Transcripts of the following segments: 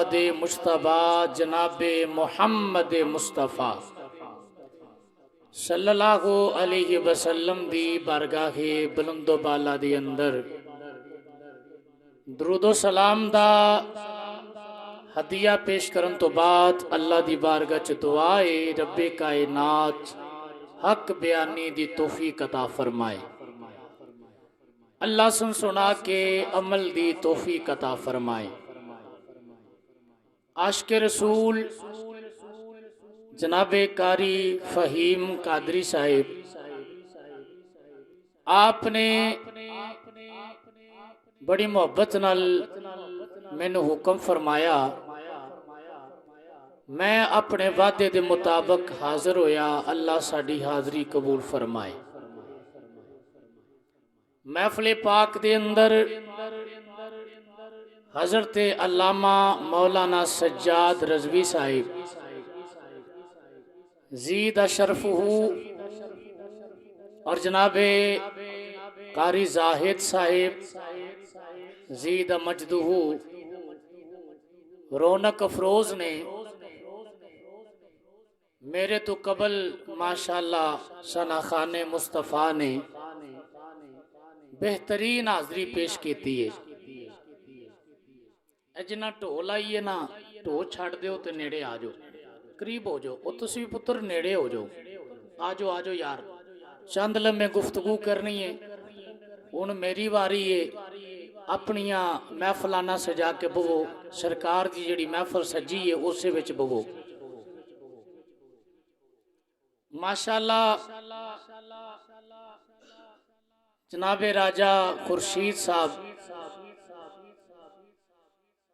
आमद मुश्तबा जनाब मुहम्मद मुस्तफ़ा सल्लल्लाहु अलैहि वसल्लम दी बारगाहे बुलंदो बाला दे अंदर दरूदो सलाम दा हदिया पेश करन तो बाद अल्लाह दी बारगाह च दुआ है रब्बे कायनात हक बयानी दी तौफीक अता फरमाए। अल्लाह सुन सुना के अमल दी तौफीक अता फरमाए। आशिक रसूल जनाबे कारी फहीम कादरी साहिब आपने बड़ी मोहब्बत नाल मैनू हुक्म फरमाया, मैं अपने वादे के मुताबिक हाजिर होया। अल्लाह साड़ी हाजरी कबूल फरमाए। महफिल पाक दे अंदर हजरत अल्लामा मौलाना सज्जाद रजवी साहिब जीद अशरफहू और जनाबे कारी जाहिद साहिब जीद मजदहू रौनक अफरोज ने मेरे तो कबल माशाअल्लाह सना खाने मुस्तफ़ा ने बेहतरीन हाजरी पेश की है। जिन्ना ढोल आइए ना ढो छड़ दो तो नेड़े आ जाओ, करीब हो जाओ। वो तुसी पुत्र नेड़े हो जाओ, आ जाओ यार। चंद लम्हे गुफ्तगू करनी है। हुण मेरी वारी है अपनिया महफलाना सजा के बवो। सरकार की जिहड़ी महफल सजी है उस विच बवो। माशाअल्लाह जनाबे राजा खुर्शीद साहब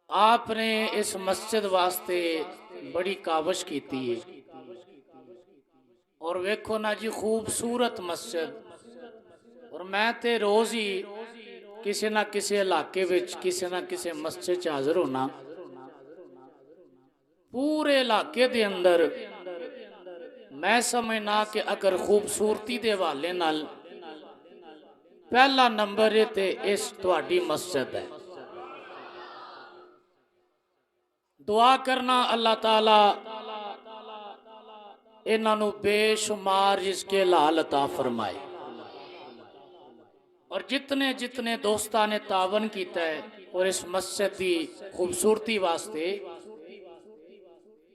आपने इस मस्जिद वास्ते बड़ी काविश की है। और वेखो ना जी खूबसूरत मस्जिद। और मैं ते रोज ही किसी ना किसी इलाके विच किसी ना किसी मस्जिद च हाजिर होना। पूरे इलाके दे अंदर मैं समझना कि अगर खूबसूरती के हवाले नाल पहला नंबर है ते इस तुहाडी मस्जिद है। दुआ करना अल्लाह ताला इन्हों बेशुमार रिज़्क़े हलाल अता फरमाए। और जितने जितने दोस्तां ने तावन किया है और इस मस्जिद की खूबसूरती वास्ते,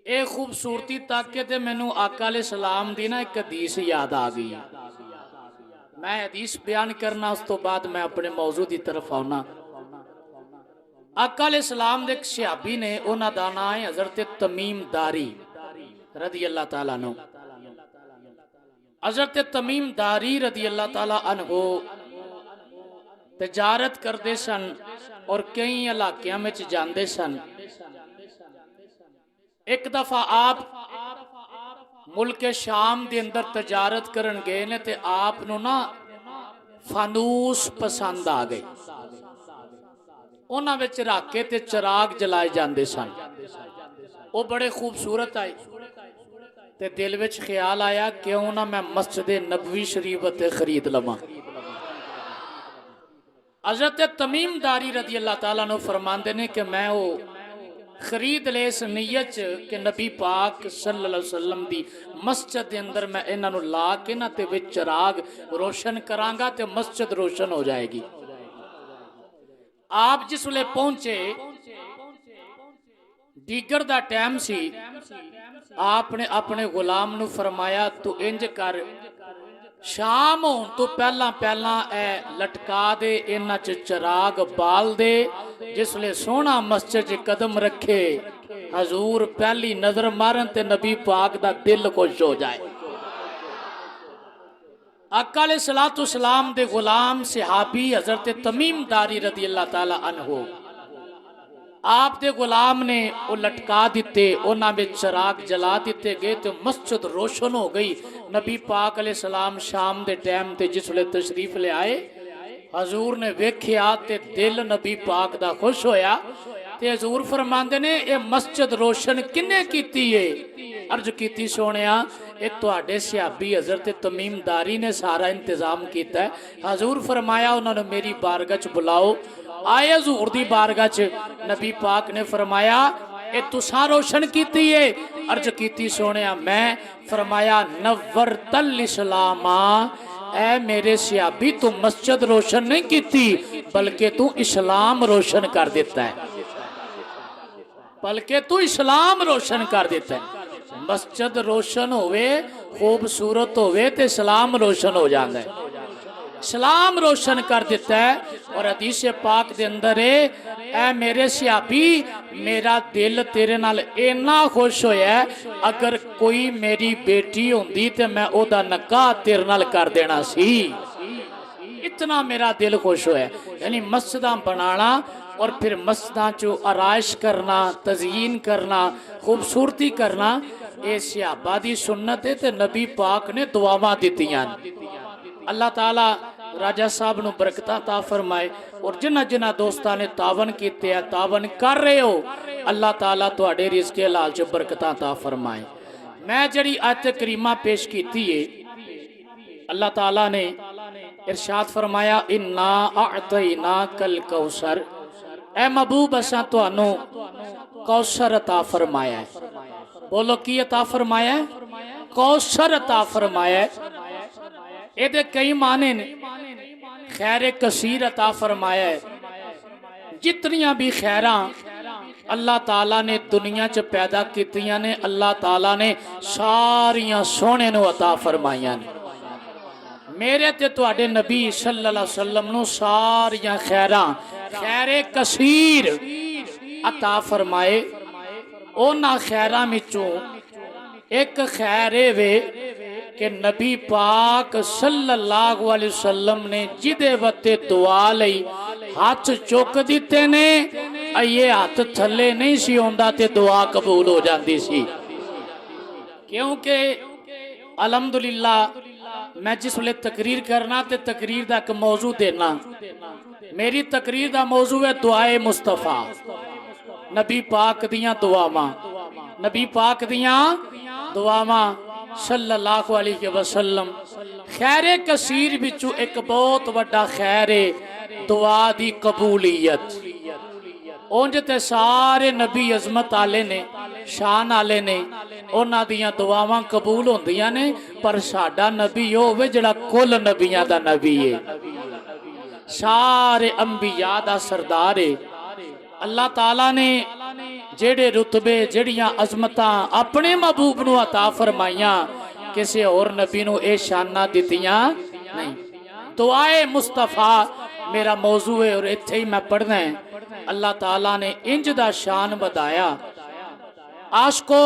ये खूबसूरती ताके ते मैनू आका अलैहि सलाम दी ना एक हदीस याद आ गई। मैं हदीस बयान करना उस तो बाद मैं अपने मौजू की तरफ आना। आका अलैहि सलाम दे एक सहाबी ने, उन्हां दा नाम है हजरत तमीम दारी रदी अल्लाह ताला अन्हु। हजरत तमीम दारी रदी अल्लाह ताला अन्हु तजारत करते सन और कई इलाकों में जाते सन। एक दफा आप मुल्क शाम के अंदर तजारत करन गए ने ते आप नु ना फानूस पसंद आ गए। उन्हां विच रख के ते चिराग जलाए जाते सन। वो बड़े खूबसूरत आए ते दिल विच ख्याल आया क्यों ना मैं मस्जिद नबवी शरीफ ते खरीद लवां। हजरत तमीम दारी रदी अल्लाह ताला नु फरमाते ने कि मैं वो खरीद ले इस नीयत च कि नबी पाक सल्लल्लाहु अलैहि वसल्लम दी मस्जिद के अंदर मैं इन्हां नु ला के ना ते विच चिराग रोशन करांगा ते मस्जिद रोशन हो जाएगी। आप जिस वेले पहुंचे दीगर दा टाइम सी। आपने अपने गुलाम नु फरमाया तू इंज कर, शाम होने तो पहला पहला ए लटका दे, इन्हां च चिराग बाल दे। जिसले सोहना मस्जिद च कदम रखे हजूर पहली नजर मारन ते नबी पाक दा दिल खुश हो जाए। आका अलैहिस्सलातु वस्सलाम दे गुलाम सहाबी हजरत तमीम दारी रदी अल्लाह ताला अन्हु आप दे गुलाम ने वो लटका दिते, उन्हां में चिराग जला दिते गए तो मस्जिद रोशन हो गई। नबी पाक अलैहिस्सलाम शाम दे टाइम ते जिसले तशरीफ ले आए हजूर ने वेख्या ते दिल नबी पाक दा खुश होया। ते हजूर फरमांदे ने ये मस्जिद रोशन किन्ने कीती है? अर्ज कीती सोनिया ये तुहाडे सहाबी हजरत तमीम दारी ने सारा इंतजाम किया है। हजूर फरमाया उन्होंने मेरी बारगाह च बुलाओ। आए हजूर दी बारगाह च नबी पाक ने फरमाया ये तुसा रोशन कीती है। अर्ज कीती सोने मैं, फरमाया नव्वर तल इस्लामा, ऐ मेरे सियाबी तू मस्जिद रोशन नहीं कीती बल्कि तू इस्लाम रोशन कर देता है, बल्कि तू इस्लाम रोशन कर देता है। मस्जिद रोशन होवे, खूबसूरत होवे ते इस्लाम रोशन हो जाता है, इस्लाम रोशन कर देता है। और हदीस पाक दे अंदर है, ऐ मेरे सियाबी मेरा दिल तेरे नाल इन्ना खुश होया, अगर कोई मेरी बेटी होंदी ते मैं ओदा निकाह तेरे नाल कर देना सी, इतना मेरा दिल खुश होया। यानी मस्जिदां बनाना और फिर मस्जिदां चो आराइश करना, तज़यीन करना, खूबसूरती करना, ये सहाबा दी सुन्नत है ते नबी पाक ने दुआवां दित्तियां। अल्लाह ताला राजा साहब नूं बरकतां ता फरमाए, और जिन्हां जिन्हां दोस्तां ने तावन कीते, तावन कर रहे हो, अल्लाह ताला तुहाडे रिज़्क़े हलाल च बरकतां ता फरमाए। मैं जड़ी आयत करीमा पेश कीती है, अल्लाह ताला ने इरशाद फरमाया, इन्ना अअतैना कल कौसर, ऐ महबूब असां तुहानू कौसर अता फरमाया है। बोलो की अता फरमाया है? कौसर अता फरमाया है। ये कई माने ने, खैर कसीर अता फरमाया है। जितनियां भी खैरां अल्लाह ताला ने दुनिया च पैदा कीतियां ने, अल्लाह ताला ने सारियां सोने नू अता फरमाइयां ने। मेरे ते तुहाडे नबी सल्लल्लाहु अलैहि वसल्लम नू सारियां खैरां खैरे कसीर अता फरमाए। उन्हां खैरां विचों एक खैर वे कि नबी पाक सल्लल्लाहु अलैहि वसल्लम ने जिदे वते दुआ लई हाथ चुक दिते ने, ये हाथ थले नहीं सी आउंदा ते दुआ कबूल हो जाती सी। क्योंकि अलहमदुलिल्लाह मैं जिस वेले तकरीर करना ते तकरीर दा एक मौजू देना, मेरी तकरीर दा मौजू है दुआए मुस्तफा, नबी पाक दियां दुआवां, नबी पाक दियां दुआवां सल्लल्लाहु अलैहि वसल्लम। खैरे कसीर विचों एक बहुत बड़ा खैर है दुआ दी कबूलियत। उंज ते सारे नबी अजमत आले ने, शान आले ने, उन्हां दियां दुआवां कबूल होंदियां ने, पर साडा नबी ओ होवे जिहड़ा कुल नबियां दा नबी है, सारे अंबिया दा सरदार है। अल्लाह ताला ने जेड़े रुतबे जेड़ियां अजमतां अपने महबूब नू अता फरमाइयां, किसी और नबी नू ए शाना दित्तियां नहीं। दुआए मुस्तफा मेरा मौजू है और इत्थे ही मैं पढ़ना है। अल्लाह ताला ने इंज दा शान बताया, आशको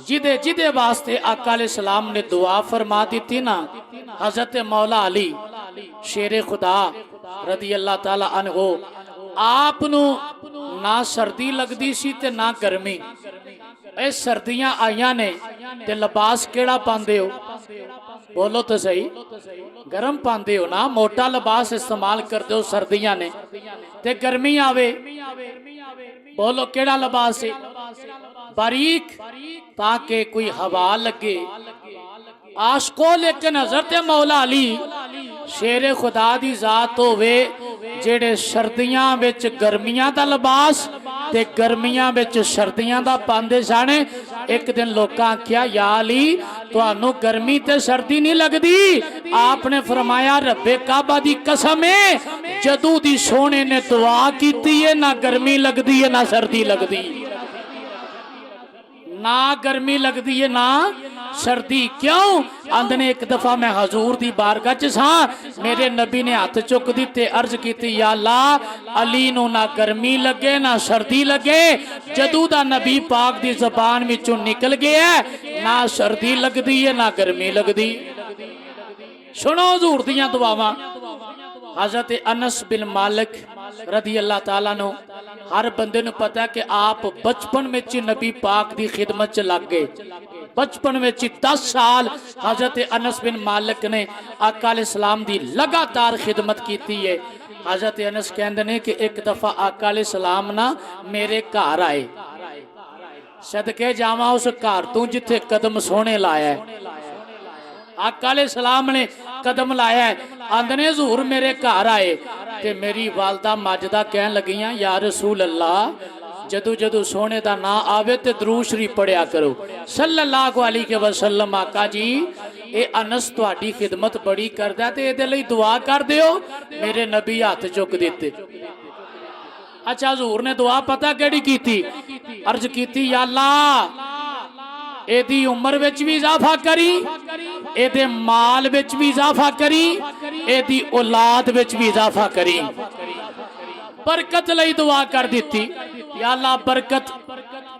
जिदे जिदे वास्ते आका अलैहि सलाम ने दुआ फरमा दी ना, हजरत मौला अली शेरे खुदा रदी अल्लाह ताला अन्हो, आप नू ना सर्दी लगदी सी ते ना गर्मी। ए सर्दियां आईयां ने ते लिबास केड़ा पांदे हो? बोलो तो सही, गर्म पांदे हो ना, मोटा लिबास इस्तेमाल करते हो सर्दियां ने। ते गर्मी आवे, बोलो केड़ा लिबास है? बारीक, ताकि कोई हवा लगे। आशको लेकिन हज़रत मौला अली शेरे खुदा दी जात होवे, जेड़े सर्दियां विच गर्मियां दा लिबास ते गर्मियां विच सर्दियां दा पांदे सन। एक दिन लोकां आख्या, या अली तुहानू गर्मी ते सर्दी नहीं लगदी? आपने फरमाया, रब्बे काबा दी कसम है, जदू दी सोने ने दुआ कीती है ना गर्मी लगदी है ना सर्दी लगदी, ना गर्मी लगदी है ना सर्दी। क्यों? आंदने एक दफा मैं हजूर दी बारगाह च सा, मेरे नबी ने हाथ चुक दिते, अर्ज की, या अल्लाह अली नू ना गर्मी लगे ना सर्दी लगे। जदू दा नबी पाक दी जबान विचों निकल गया, ना सर्दी लगदी है ना गर्मी लगदी। सुनो हजूर दियां दुआवां। हजरत अनस बिन मालिक रदी अल्लाह ताला नो, हर बंदे नू पता है कि आप बचपन में नबी पाक दी खिदमत च लग गए। बचपन में 10 साल हजरत अनस बिन मालिक ने आका अलैहि सलाम दी लगातार खिदमत की है। हजरत अनस कहते हैं कि एक दफा आका अलैहि सलाम ना मेरे घर आए, सदके जावा उस घर तू जिथे कदम सोने लाया है। आका अलैहि सलाम ने कदम लाया है, आंदने हजूर मेरे घर आए ते मेरी वालदा माजदा कहन लगियां, या रसूल अल्लाह जदू जदू सोने का ना आवे तो दरूद शरीफ पढ़िया करो सल्लल्लाहु अलैहि वसल्लम। आका जी ये अनस तुहाडी खिदमत बड़ी करदा ते इहदे लई दुआ कर दिओ। मेरे नबी हाथ चुक दिते। अच्छा हजूर ने दुआ पता केड़ी कीती? अर्ज कीती या अल्लाह एदी उम्र विच भी इजाफा करी, एदे माल विच भी इजाफा करी, एदी औलाद विच भी इजाफा करी। बरकत लई दुआ कर दी। या अल्लाह बरकत,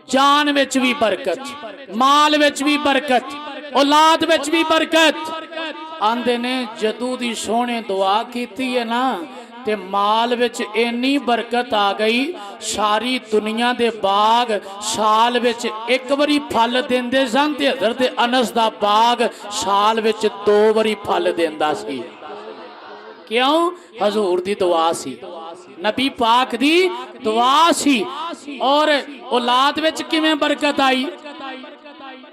जान विच भी बरकत, माल विच भी बरकत, औलाद विच भी बरकत। आंदे ने जदू दी सोने दुआ कीती है ना ते माल विच इन्नी बरकत आ गई, सारी दुनिया दे बाग साल विच एक बारी फल देंदे सन ते हज़रत अनस दा बाग साल विच 2 बारी फल देंदा सी। क्यों? हजूर दी दुआ सी, नबी पाक दी दुआ सी। और औलाद विच किवें बरकत आई?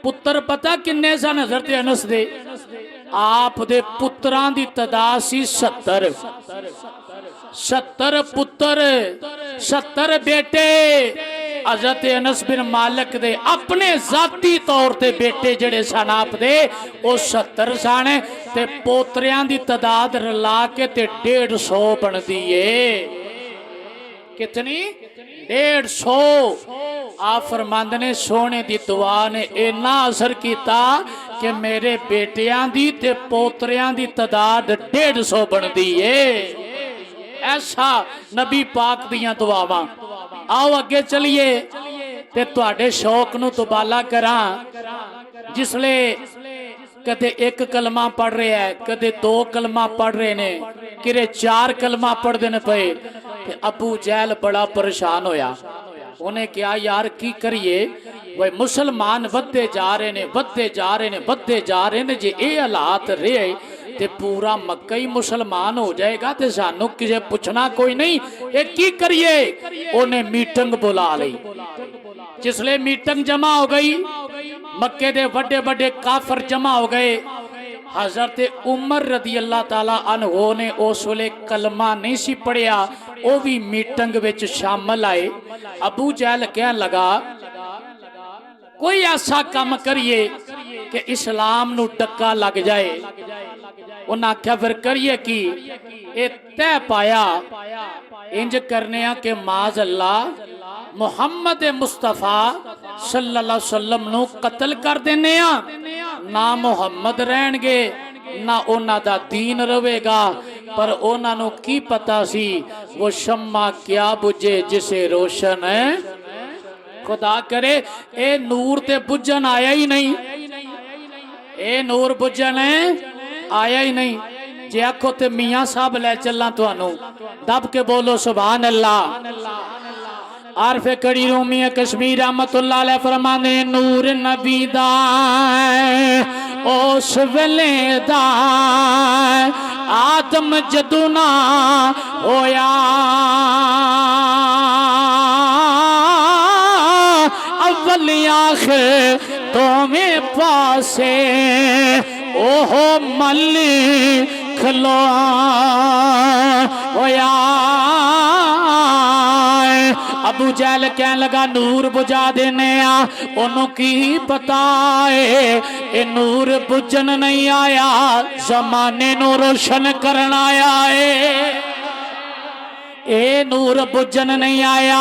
पुत्र पता किन्ने सन हज़रत अनस दे? आप दे पुत्रां दी तादाद सी 70। 70 पुत्र, 70 बेटे। हज़रत अनस बिन मालिक दे अपने जाती तौर ते बेटे जड़े सन आप दे वो 70 सन ते पोतरियां दी तादाद रला के ते 150 बनदी है। कितनी? 150। आप फरमांद ने सोने दी दुआ ने इन्ना असर किया कि मेरे बेटियां दी ते पोतरियां दी तादाद 150 बनदी है। ऐसा नबी पाक दियां दुआवां। आओ अगे चलिए ते तुहाडे शौक नू दुबाला करा। जिसले कदे एक कलमा पढ़ रहा है, कदे 2 कलमा पढ़ रहे ने, किरे 4 कलमा पढ़ते ने पे। अबू जहल बड़ा परेशान होया। उन्हें क्या यार की करिए, वह मुसलमान वधदे जा रहे ने, वधदे जा रहे ने, वधदे जा रहे ने। जे ये हालात रहे ते पूरा मक्का ही मुसलमान हो जाएगा ते सानू किसे पूछना कोई नहीं, ये की करिए। उन्हें मीटिंग बुला ली। जिसले मीटिंग जमा हो गई, मक्के दे बड़े बड़े काफर जमा हो गए। हजरत उमर रदी अल्लाह ताला अन्हो ने उस वेले कलमा नहीं सी पढ़िया, वो भी मीटिंग विच शामिल आए। अबू जहल कह लगा कोई ऐसा काम करिए कि इस्लाम नू टक्का लग जाए। उन्हें आख्या फिर करिए की? ये तय पाया इंज करने के माज अल्लाह मुहम्मद मुस्तफा सल्लल्लाहु अलैहि वसल्लम नू कतल कर देने, ना मुहम्मद रहणगे ना उन्हां दा दीन रहेगा। पर उन्हां नू की पता सी वो शम्मा क्या बुझे जिसे रोशन है। खुदा करे ए नूर ते बुझन आया ही नहीं, ए नूर बुझन आया ही नहीं। जे आखो ते मियाँ साहब ले चलना तुहानू, दब के बोलो सुभान अल्लाह। आरफे कड़ी रूमी कश्मीर रहमतुल्लाह अलैह फरमाने नूर नबी दा उस वेले दा आदम जदू ना होया, अव्वल आखिर दोवें पासे ओहो मलिक लो होया। अबू जहल कह लगा नूर बुझा देने ओनू की पता है ये नूर बुझन नहीं आया, जमाने नू रोशन करना आया है। ये नूर बुझन नहीं आया,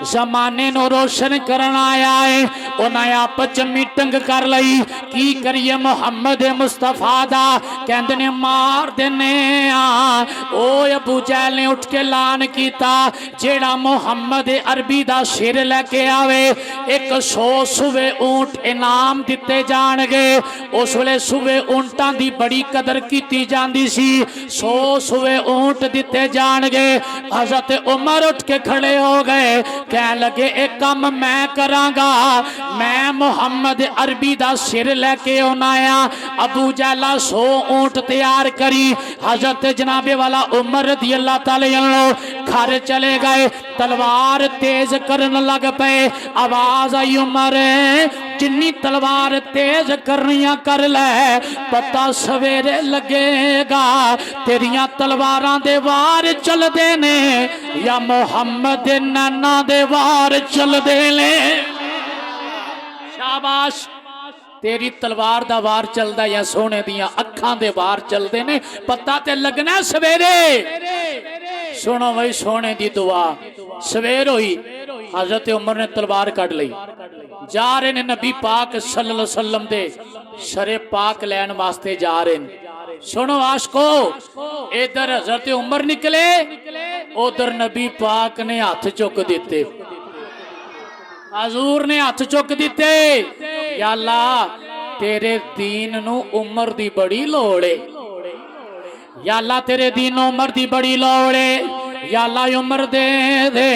जमाने नो रोशन करना आया है। उन्हें आपस मीटिंग कर लई की करिए मुहम्मद मुस्तफा दा कहंदे ने मार देने आ। ओ अबू जहल ने उठ के ऐलान किया जेड़ा मुहम्मद अरबी दा सिर लेके आवे 100 सुवे ऊंट इनाम दिते जाणगे। उस वेले सुवे ऊंटां दी बड़ी कदर की जाती सी, 100 सुवे ऊंट दिते जाणगे। हज़रत उमर उठ के खड़े हो गए, कह लगे एक काम मैं करांगा, मैं मुहम्मद अरबी दा सिर लेके आना आ। अबू जहल 100 ऊंट तैयार करी, हजरत जनाबे वाला उमर रज़ी अल्लाह ताला अन्हु घर चले गए, तलवार तेज करन लग पे। आवाज आई उमर जिन्नी तलवार तेज करनिया कर ले, पता सवेरे लगेगा तेरिया तलवारां दे वार चलदे ने या मुहम्मद दे नैना दे वार चलदे ने। शाबाश, तेरी तलवार दा वार चलदा या सोने दियां अखां दे वार चलदे ने, पता ते लगना सवेरे। सुनो भाई सोने दी दुआ, सवेर हुई हजरत उमर ने तलवार कट ली, जा रहे ने नबी पाक सल्लल्लाहु अलैहि वसल्लम दे शरे पाक लैन वास्ते जा रहे ने। सुनो आशको, इधर हजरत उमर निकले, उधर नबी पाक ने हाथ चुक दिते, हजूर ने हाथ चुक दिते, या अल्लाह तेरे दीन नू उमर दी बड़ी लोड़ है, या अल्लाह तेरे दीन उमर दी बड़ी लोड़ है, या अल्लाह उमर दे दे,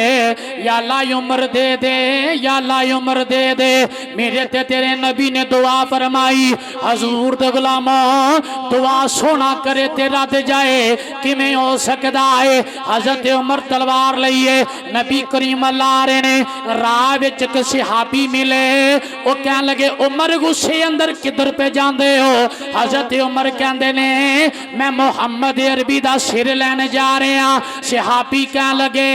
या अल्लाह उमर दे दे, या अल्लाह उमर दे दे। मेरे ते तेरे नबी ने दुआ फरमाई, हजूर दे गुलामों दुआ सोना करे तेरा दे जाए किमें हो सकदा है। हजरत उमर तलवार लईए नबी करीम अल्लाह रहे ने, राह विच एक सहाबी मिले, वो कह लगे उमर गुस्से अंदर किधर पे जांदे हो? हजरत उमर कहंदे ने मैं मुहम्मद अरबी दा सिर लैन जा रहे हां। सहाबी कह लगे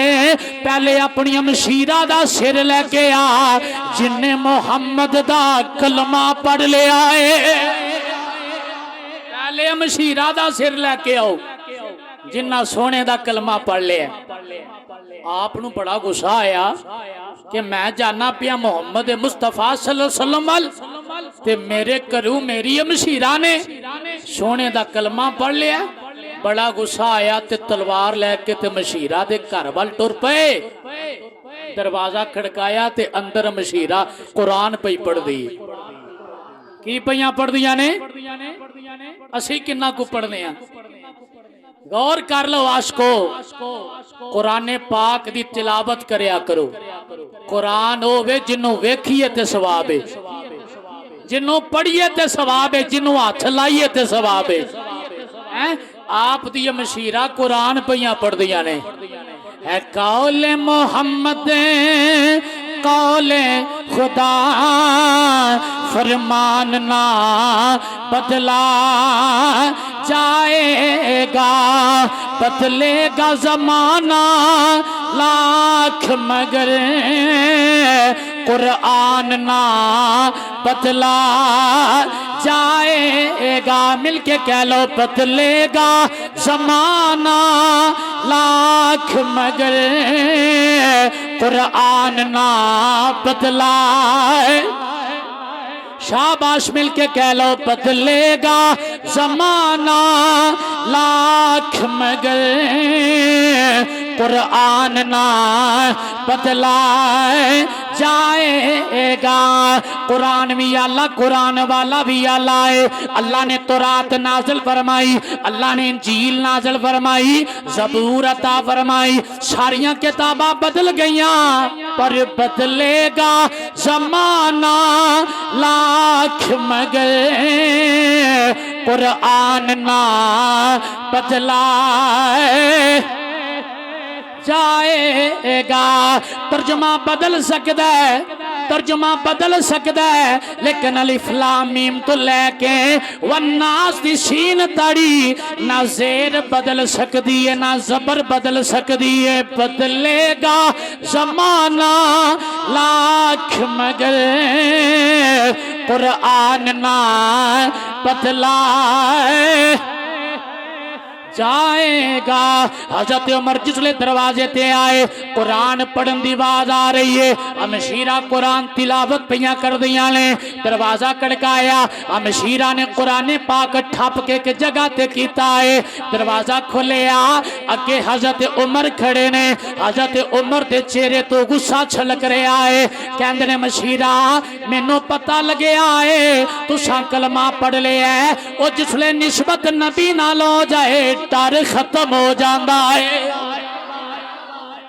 पहले अपनी मशीरा दा सिर लेके आ, जिन्ने मुहम्मद दा कलमा पढ़ लिया है, पहले मशीरा दा सिर लेके आओ जिन्ना सोने दा कलमा पढ़ लिया। आप नू बड़ा गुस्सा आया कि मैं जाना पिया मुहम्मद मुस्तफा सल्लल्लाहु अलैहि वसल्लम ते मेरे घरों मेरी मशीरा ने सोने दा कलमा पढ़ लिया। बड़ा गुस्सा आया ते तलवार लैके ते मशीरा दे घर वाल टुर पे। दरवाजा खड़काया ते अंदर मशीरा कुरान पई पढ़दी। की पईयां पढ़दियां ने? असी किन्ना को पढ़ने आ? गौर कर लो आशको, कुरान पाक दी तिलावत करया करो। कुरान होवे जिन्हों वेखिए ते सवाब है, जिन्हों पढ़िए ते सवाब है, जिन्हों हाथ लाइए ते सवाब है। आप दी मशीरा कुरान पईयां पढ़दियां ने। है कौले मोहम्मद कौले खुदा फरमान ना बदला जाएगा, बदलेगा जमाना लाख मगर कुरान ना बदला जाएगा। मिलके कह लो बदलेगा जमाना लाख मगर कुरान ना बदलाए। शाबाश, मिलके कह लो बदलेगा जमाना लाख मगर कुरान ना बदलाए जाएगा। कुरान भी अल्लाह, कुरान वाला भी अल्लाह है। अल्लाह ने तौरात नाज़िल फरमाई, अल्लाह ने इंजील नाज़िल फरमाई, ज़बूर अता फरमाई। सारियां किताबां बदल गईयां पर बदलेगा जमाना लाख मगर कुरान ना बदलाए जाएगा। तर्जुमा बदल सकता है, तर्जुमा बदल सकता है, लेकिन अलिफ लाम मीम तो लेके वन्नास दी सीन ताड़ी ना ज़ेर बदल सकती है ना ज़बर बदल सकती है। बदलेगा ज़माना लाख मगर कुरान ना बदलाए जाएगा। हजरत उमर जिसले दरवाजे ते आए, कुरान पढ़न दी आवाज आ रही है। अमशीरा कुरान तिलावत पियां कर दियां ने। दरवाजा खड़काया, अमशीरा ने कुरान पाक ठप के एक जगह ते कीता है। दरवाजा खुलिया, अगे हजरत उमर खड़े ने। हजरत उमर दे चेहरे तो गुस्सा छलक रहा है। कहंदे ने मशीरा मैनू पता लग्या है तुसां कलमा पढ़ लिया है। ओ जिसले निस्बत नबी नाल हो जाए डर खत्म हो जाता है।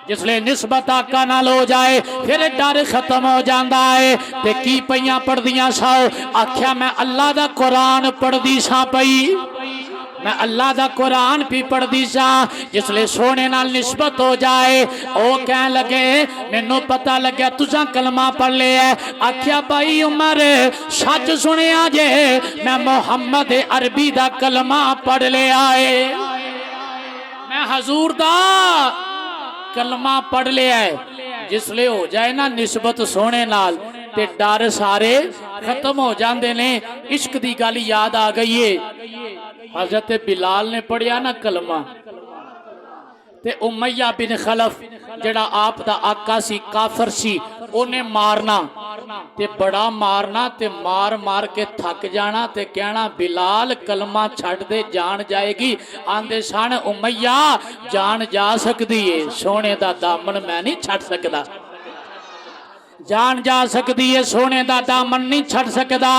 जिसले निस्बत आका नाल हो जाए फिर डर खत्म हो जाता है। ते की पईयां पढ़दियां सौ? आख्या मैं अल्लाह दा कुरान पढ़दी सा पई। मैं अल्लाह दा कुरान भी पढ़दी सा जिसले सोने नाल निस्बत हो जाए ओ कह लगे मैनू पता लगे तुसा कलमा पढ़ लिया। आख्या भाई उमर सच सुनिया जे मैं मुहम्मद अरबी दा कलमा पढ़ लिया है, मैं हजूर दा कलमा पढ़ लिया है। जिसले हो जाए ना निस्बत सोने नाल ते डर सारे खत्म हो जाते ने। इश्क दी गल याद आ गई है, हजरत बिलाल ने पढ़िया ना कलमा ते उमैया बिन खलफ जड़ा आप दा आका सी काफर सी ओने मारना ते बड़ा मारना ते मार मार के थक जाना ते कहना बिलाल कलमा छड़ दे जान जाएगी। आंदे सन उमैया जान जा सकती है, सोने दा दामन मैं नहीं छड़ सकदा, जान जा सकती है, सोने दा दामन नहीं छड़ सकदा।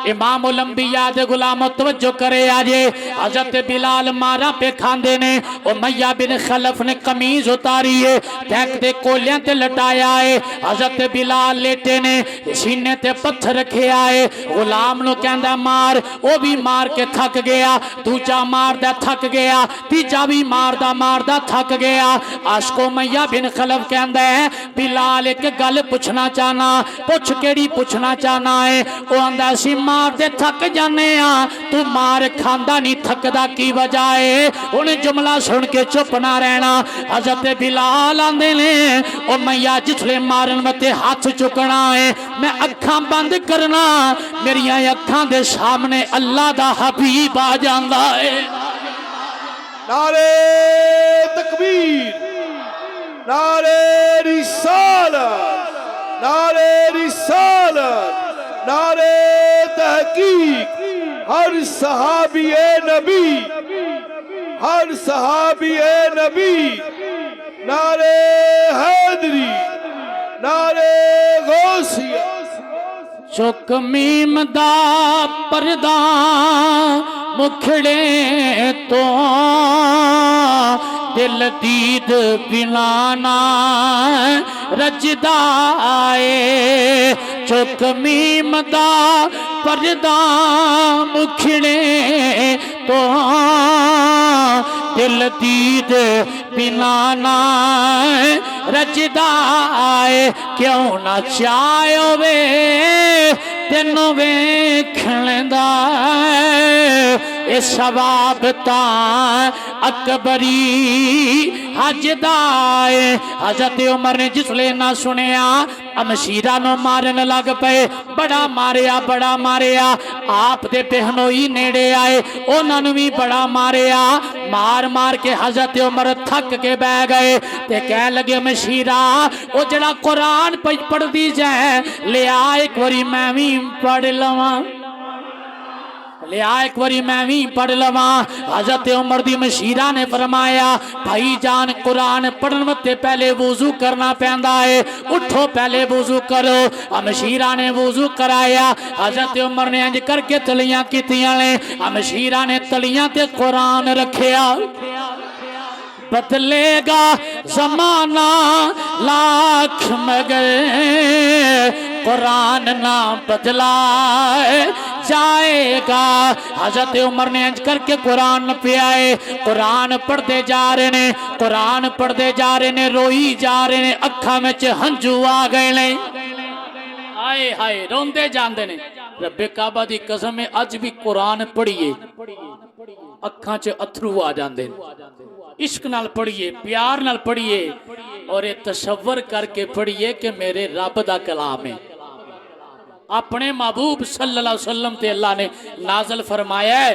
इमाम उल अंबिया दे गुलाम तवज्जो करे आजे हजरत बिलाल मारा पे खांदे ने। उमैया बिन खलफ ने कमीज उतारी है, टैक दे कोलियां ते लटाया है। हजरत बिलाल लेटे ने, सीने ते पत्थर रखे आए। गुलाम नु कहंदा मार, ओ भी मार के थक गया, दूजा मारदा थक गया, तीजा भी मारदा थक गया। आशको उमैया बिन खलफ कहंदा है बिलाल एक गल पूछना चाहना। पुछ केड़ी पूछना चाहना है? ओ आंदा सी मार दे थक जाने आ, तू मार खांदा नहीं थकदा की वजह है? उन्हें जुमला सुन के चुप ना रहना। हजरत बिलाल आंदे ने ओ मैया जिसले मारन मते हाथ चुकना है मैं अखां बंद करना, मेरिया अखां दे सामने अल्लाह दा हबीब आ जांदा है। नारे तकबीर, नारे रिसालत, नारे रिसालत, नारे तहकीक। हर सहाबी नबी, हर सहाबी नबी, नारे हैदरी, नारे गौसिया। चुक मीम दा परदा मुखड़े तो दिल दीद बिना ना रजदा आए। चुक मीम दा परदा मुखड़े तो दिल दीद बिना ना रजदा आए। क्यों ना चायो वे तेनों वेखण दा ए सवाब ता अकबरी हजदा है। हजरत उमर ने जिसले ना सुनिया अमशीरा नो मारन लग पे, बड़ा मारिया बड़ा मारिया। आप दे बहनोई नेड़े आए, उन्होंने भी बड़ा मारिया। मार मार के हजरत उमर थक के बह गए ते कह लगे मशीरा ओ जड़ा कुरान पढ़दी जाए लिया एक बारी मैं भी पढ़ लवां, लिया एक बारी मैं भी पढ़ लवा। हजरत उमर दी मशीरा ने फरमाया भाई जान कुरान पढ़न मते पहले वुजू करना पैंदा है, उठो पहले वुजू करो। मशीरा ने वुजू कराया, हजरत उमर ने इंज करके तलियां कीतियां ने। मशीरा ने तलियां ते कुरान रखिया। बदलेगा जमाना लाख मगर कुरान ना बदला जाएगा। हजरत उमर ने इंज करके कुरान पे आए, कुरान पढ़ते जा रहे ने, कुरान पढ़ते जा रहे ने, रोई जा रहे ने, अखा में हंजू आ गए ने। हाय हाय रोंदे जांदे ने। रब्बे काबा दी कसम है अज भी कुरान पढ़िए अखा च अथरू आ जांदे ने। इश्क नाल पढ़िए, प्यार नाल पढ़िए और ये तसव्वुर करके पढ़िए कि मेरे रब दा कलाम है। अपने महबूब सल्लल्लाहु अलैहि वसल्लम ते अल्लाह ने नाज़िल फरमाया है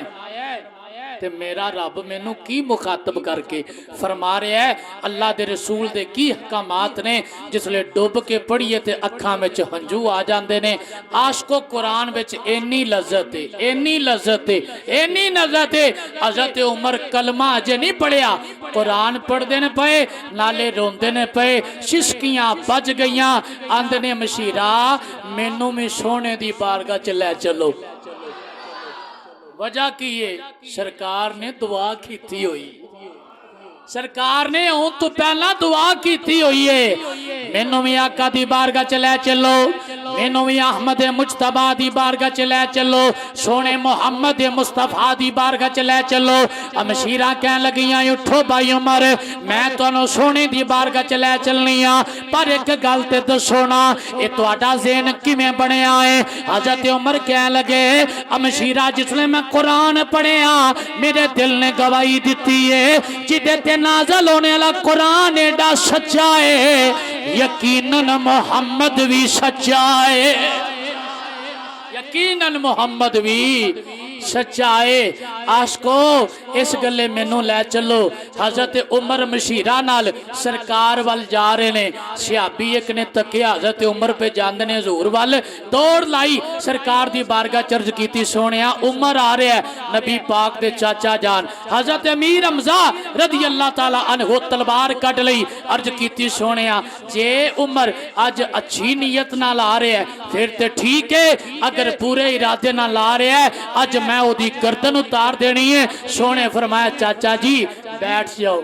ते मेरा रब मैनू की मुखातब करके फरमा रहा है। अल्लाह दे रसूल दे की हकामात ने जिसले डुब के पढ़िए ते अखां विच हंजू आ जांदे ने। आशको कुरान विच इन्नी लज़्ज़त है, इन्नी लज़्ज़त है, इन्नी लज़्ज़त है। हज़रत उमर कलमा अजे नहीं पढ़िया, कुरान पढ़ते ने पे नाले रोंदे ने पे, शिशकियां बज गईयां। आंदे ने मशीरा मैनू भी सोने दी बारगाह च लै चलो। वजह की है सरकार ने दुआ की हुई, सरकार ने उन तो पहला दुआ की हुई है। मैनू भी आका दी बारगाह च लै चलो, मैनू भी अहमद मुजतबा दी बारगाह च लै चलो, सोने मुहम्मद मुस्तफा दी बारगाह च लै चलो। अमशीरा कह लगियां उठो भाई उमर, मैं तुहानू सोने दी बारगाह च लै चलनी आ, पर एक गल ते दसो ना, ये तुहाडा ज़हन किवें बनिया है? हज़रत उमर कह लगे अमशीरा जिसले मैं कुरान पढ़िया मेरे दिल ने गवाही दी है जिदे ते नाज़िल होने वाला कुरान एडा सच्चा है, यकीनन मोहम्मद भी सच्चा है, यकीनन मोहम्मद भी सच्चा है। आशको इस गले मैनू लै चलो। हजरत उमर मशीरा नाल सरकार वाल जा रहे ने, सिहाबी एक ने तकिया हजरत उमर पे जाते ने हजूर वाल, दौड़ लाई सरकार दी बारगाह चर्ज की, सोने उमर आ रहा है, नबी पाक दे चाचा जान हजरत अमीर हमजा रदी अल्लाह ताला अन्हो तलवार कट लई, अर्ज की सोने जे उमर अज अच्छी नीयत नाल आ रहा है फिर तो ठीक है, अगर पूरे इरादे नाल आ रहा है अज मैं ओदी गर्दन उतार देनी है। सोने फरमाया चाचा जी बैठ जाओ,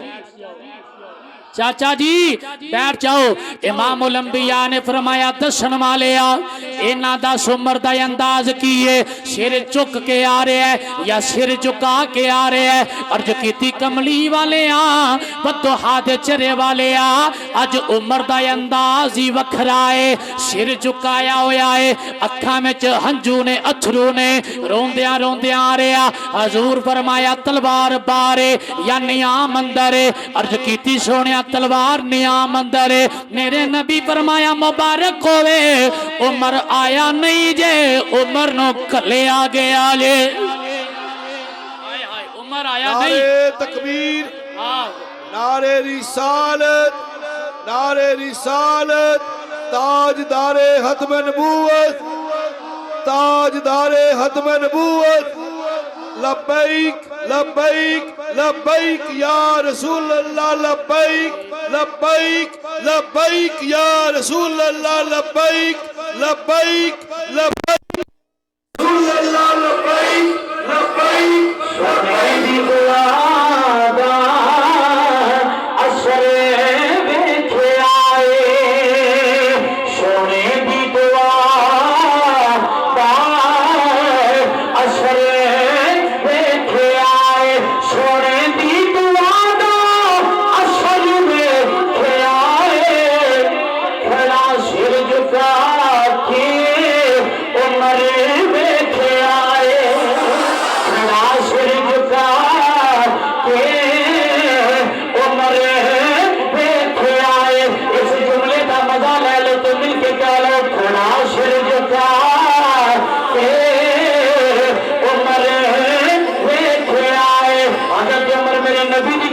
चाचा जी बैठ जाओ। इमाम उल अंबिया ने फरमाया दसन वाले इन्हां दा उमर दा अंदाज की है, सिर चुक के आ रहा है या सिर झुका के आ रहा है? अर्ज की कमली वाले बदोहा दे चरे वाले अज उमर दा अंदाज ही वखरा है, सिर झुकाया होया है, अखां विच हंजू ने अथरू ने, रोंदियां रोंदियां आ रहा। हजूर फरमाया तलवार बारे या नियाम अंदर है? अर्ज की सोने तलवार नियाम अंदर है। मेरे नबी फरमाया मुबारक होवे उमर आया नहीं जे, उमर नो कले आ गया ले, उमर आया नहीं। नारे तकबीर, नारे रिसालत, नारे रिसालत, ताजदारे हतम नबूवत, ताजदारे हतम नबूवत, लब्बैक लब्बैक लब्बैक या रसूल अल्लाह, लब्बैक लब्बैक लब्बैक या रसूल अल्लाह, लब्बैक लब्बैक लब्बैक रसूल अल्लाह, लब्बैक लब्बैक लब्बैक दुआदा असरे देखे आए, सोने दी दुआ असरे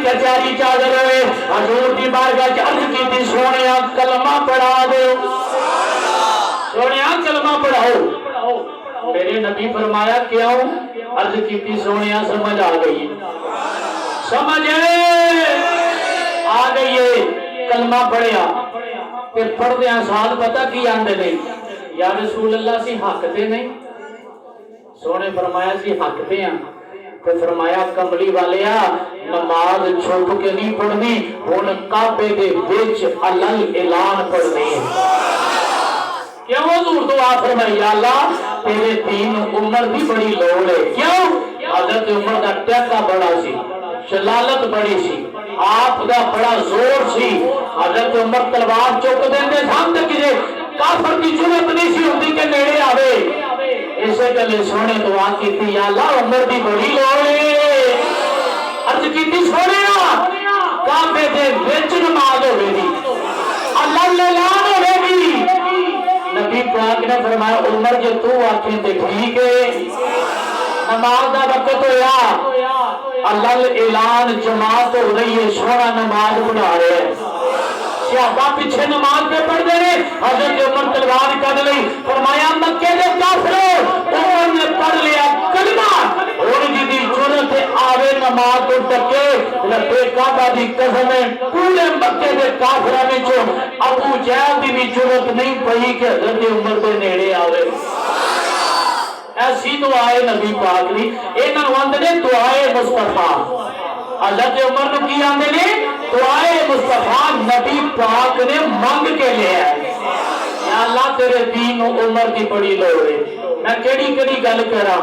कचारी चादर हुए हजूर की बारगाह च अर्ज की सोने कलमा पढ़ा दो, सोने कलमा पढ़ाओ। मेरे नबी फरमाया क्यों? अर्ज की सोने समझ आ गई, समझ आ गई है। कलमा पढ़िया फिर पढ़दे साथ पता की आंदे नहीं, या रसूल अल्लाह सी हकते नहीं। सोने फरमाया सी हकते हैं, तो फरमाया कमली वाले नमाज छुप के नहीं पढ़नी, हुण काबे दे विच अलल ऐलान पढ़नी है। क्यों हजूर दुआ फरमाई या अल्लाह तेरे दीन उमर दी बड़ी लोड़ है। क्यों? हजरत उमर दा टैका बड़ा सी, शलालत बड़ी सी, आप दा बड़ा जोर सी। हजरत उमर तलवार चुक देंदे सामने किसे काफर की जुरत नहीं सी हुंदी के नेड़े आवे। इसे गले सोने दुआ की या अल्लाह उमर दी बड़ी लोड़ है। अर्ज की सोने काबे दे विच नमाज होवेगी, अल्लाह ऐलान होवेगी। नबी पाक ने फरमाया उमर जे तू आखे ते ठीक है, नमाज दा वक्त होया, अल्लाह ऐलान जमात हो रही है, सोना नमाज पढ़ा रहे हैं, सहाबा पीछे नमाज पे पढ़ते रहे। हजरत उमर तलवार कढ ली, फरमाया मक्के दे काफिरो उमर ने पढ़ लिया कलमा, और जिदी जुरत आवे नमाज तो टके रब्बे काबा दी कसम है पूरे मक्के दे काफिरां विचों अबू जहल दी भी जुरत नहीं पई कि हजरत उमर दे नेड़े आवे। ऐसी दुआए नबी पाक दी, इन्हां वंद ने दुआए मुस्तफा। हजरत उमर नूं की आंदे ने दुआए मुस्तफा नबी पाक ने मंग के लिया या अल्लाह तेरे दीन नूं उमर की बड़ी लोड़ है। मैं केड़ी गल करा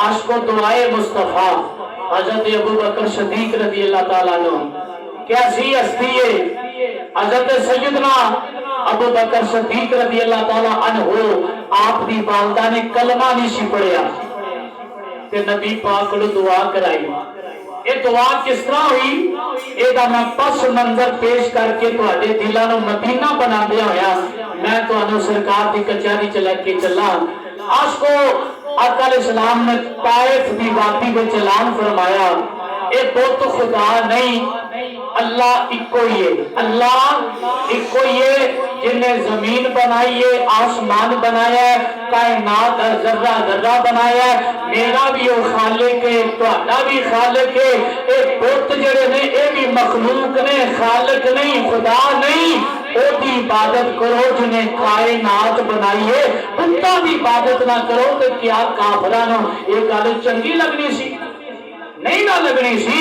आशको दुआए मुस्तफा हजरत अबू बकर सदीक रज़ी अल्लाह ताला अन्हु कैसी हस्ती है। हजरत सैयदना अबू बकर सदीक रज़ी अल्लाह ताला अन्हु आप दी वालदा ने कलमा नहीं सी पढ़िया ते नबी पाक को दुआ कराई। ये दुआ किस तरह हुई एदा मैं पस मंजर पेश करके तुहाडे दिलां नूं मदीना बनांदे होया मैं तुहानूं सरकार दी कचहरी च लेके चला। आशको आका अलैहिस्सलाम ने ताइफ दी वादी विच ऐलान फरमाया ए बुत खुदा नहीं अल्लाह इको ही है। अल्लाह इको ही है जिन्हें जमीन बनाई है आसमान बनाया है कायनात का जर्रा जर्रा बनाया है। मेरा भी वो खालिक है तुहाडा भी खालिक है। ये बुत जेड़े ने ये भी मखलूक ने खालिक नहीं खुदा नहीं। ओदी इबादत करो जिन्हें कायनात बनाई है। बुत्तां दी इबादत ना करो तो क्या काफरां नूं ये गल चंगी लगनी सी नहीं ना लगनी सी।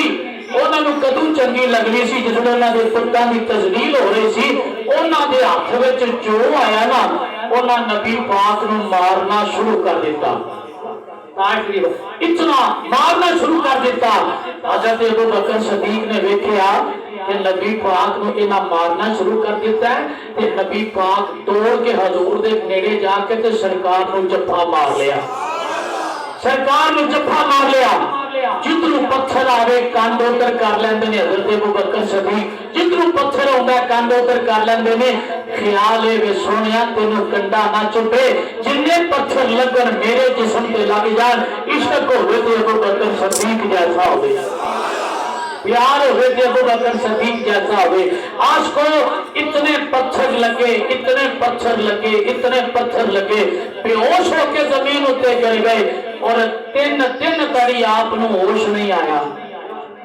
उन्होंने कदों चंगी लगनी सी जिसमें उन्होंने पुत्तां की तजलील हो रही सी। उन्होंने हाथ में जो आया ना उन्होंने नबी पाक नूं मारना शुरू कर दिता। इतना मारना शुरू कर दिता। हजरत अबू बकर सदीक ने वेख्या कि नबी पाक नूं इन्हां मारना शुरू कर दिता है ते नबी पाक दौड़ के हजूर दे नेड़े जाके ते सरकार नूं जफ्फा मार लिया। सरकार ने जफ्फा मार लिया। जिधरों पत्थर आवे कंध उधर कर लेंदे ने हजरत अबू बकर सदीक जिधरों पत्थर आउंदा कंध उधर कर लेंदे ने। ख्याल है वे सोनिया तेनों कंडा ना चुपे जिन्ने पत्थर लगन मेरे जिस्म पे लग जान इश्क होवे ते अबू बकर सदीक जैसा होवे प्यार होवे ते अबू बकर सदीक जैसा होवे। आशको इतने पत्थर लगे इतने पत्थर लगे इतने पत्थर लगे बेहोश होकर जमीन उत्ते गिर गए और तीन दिन तड़ी आप होश नहीं आया।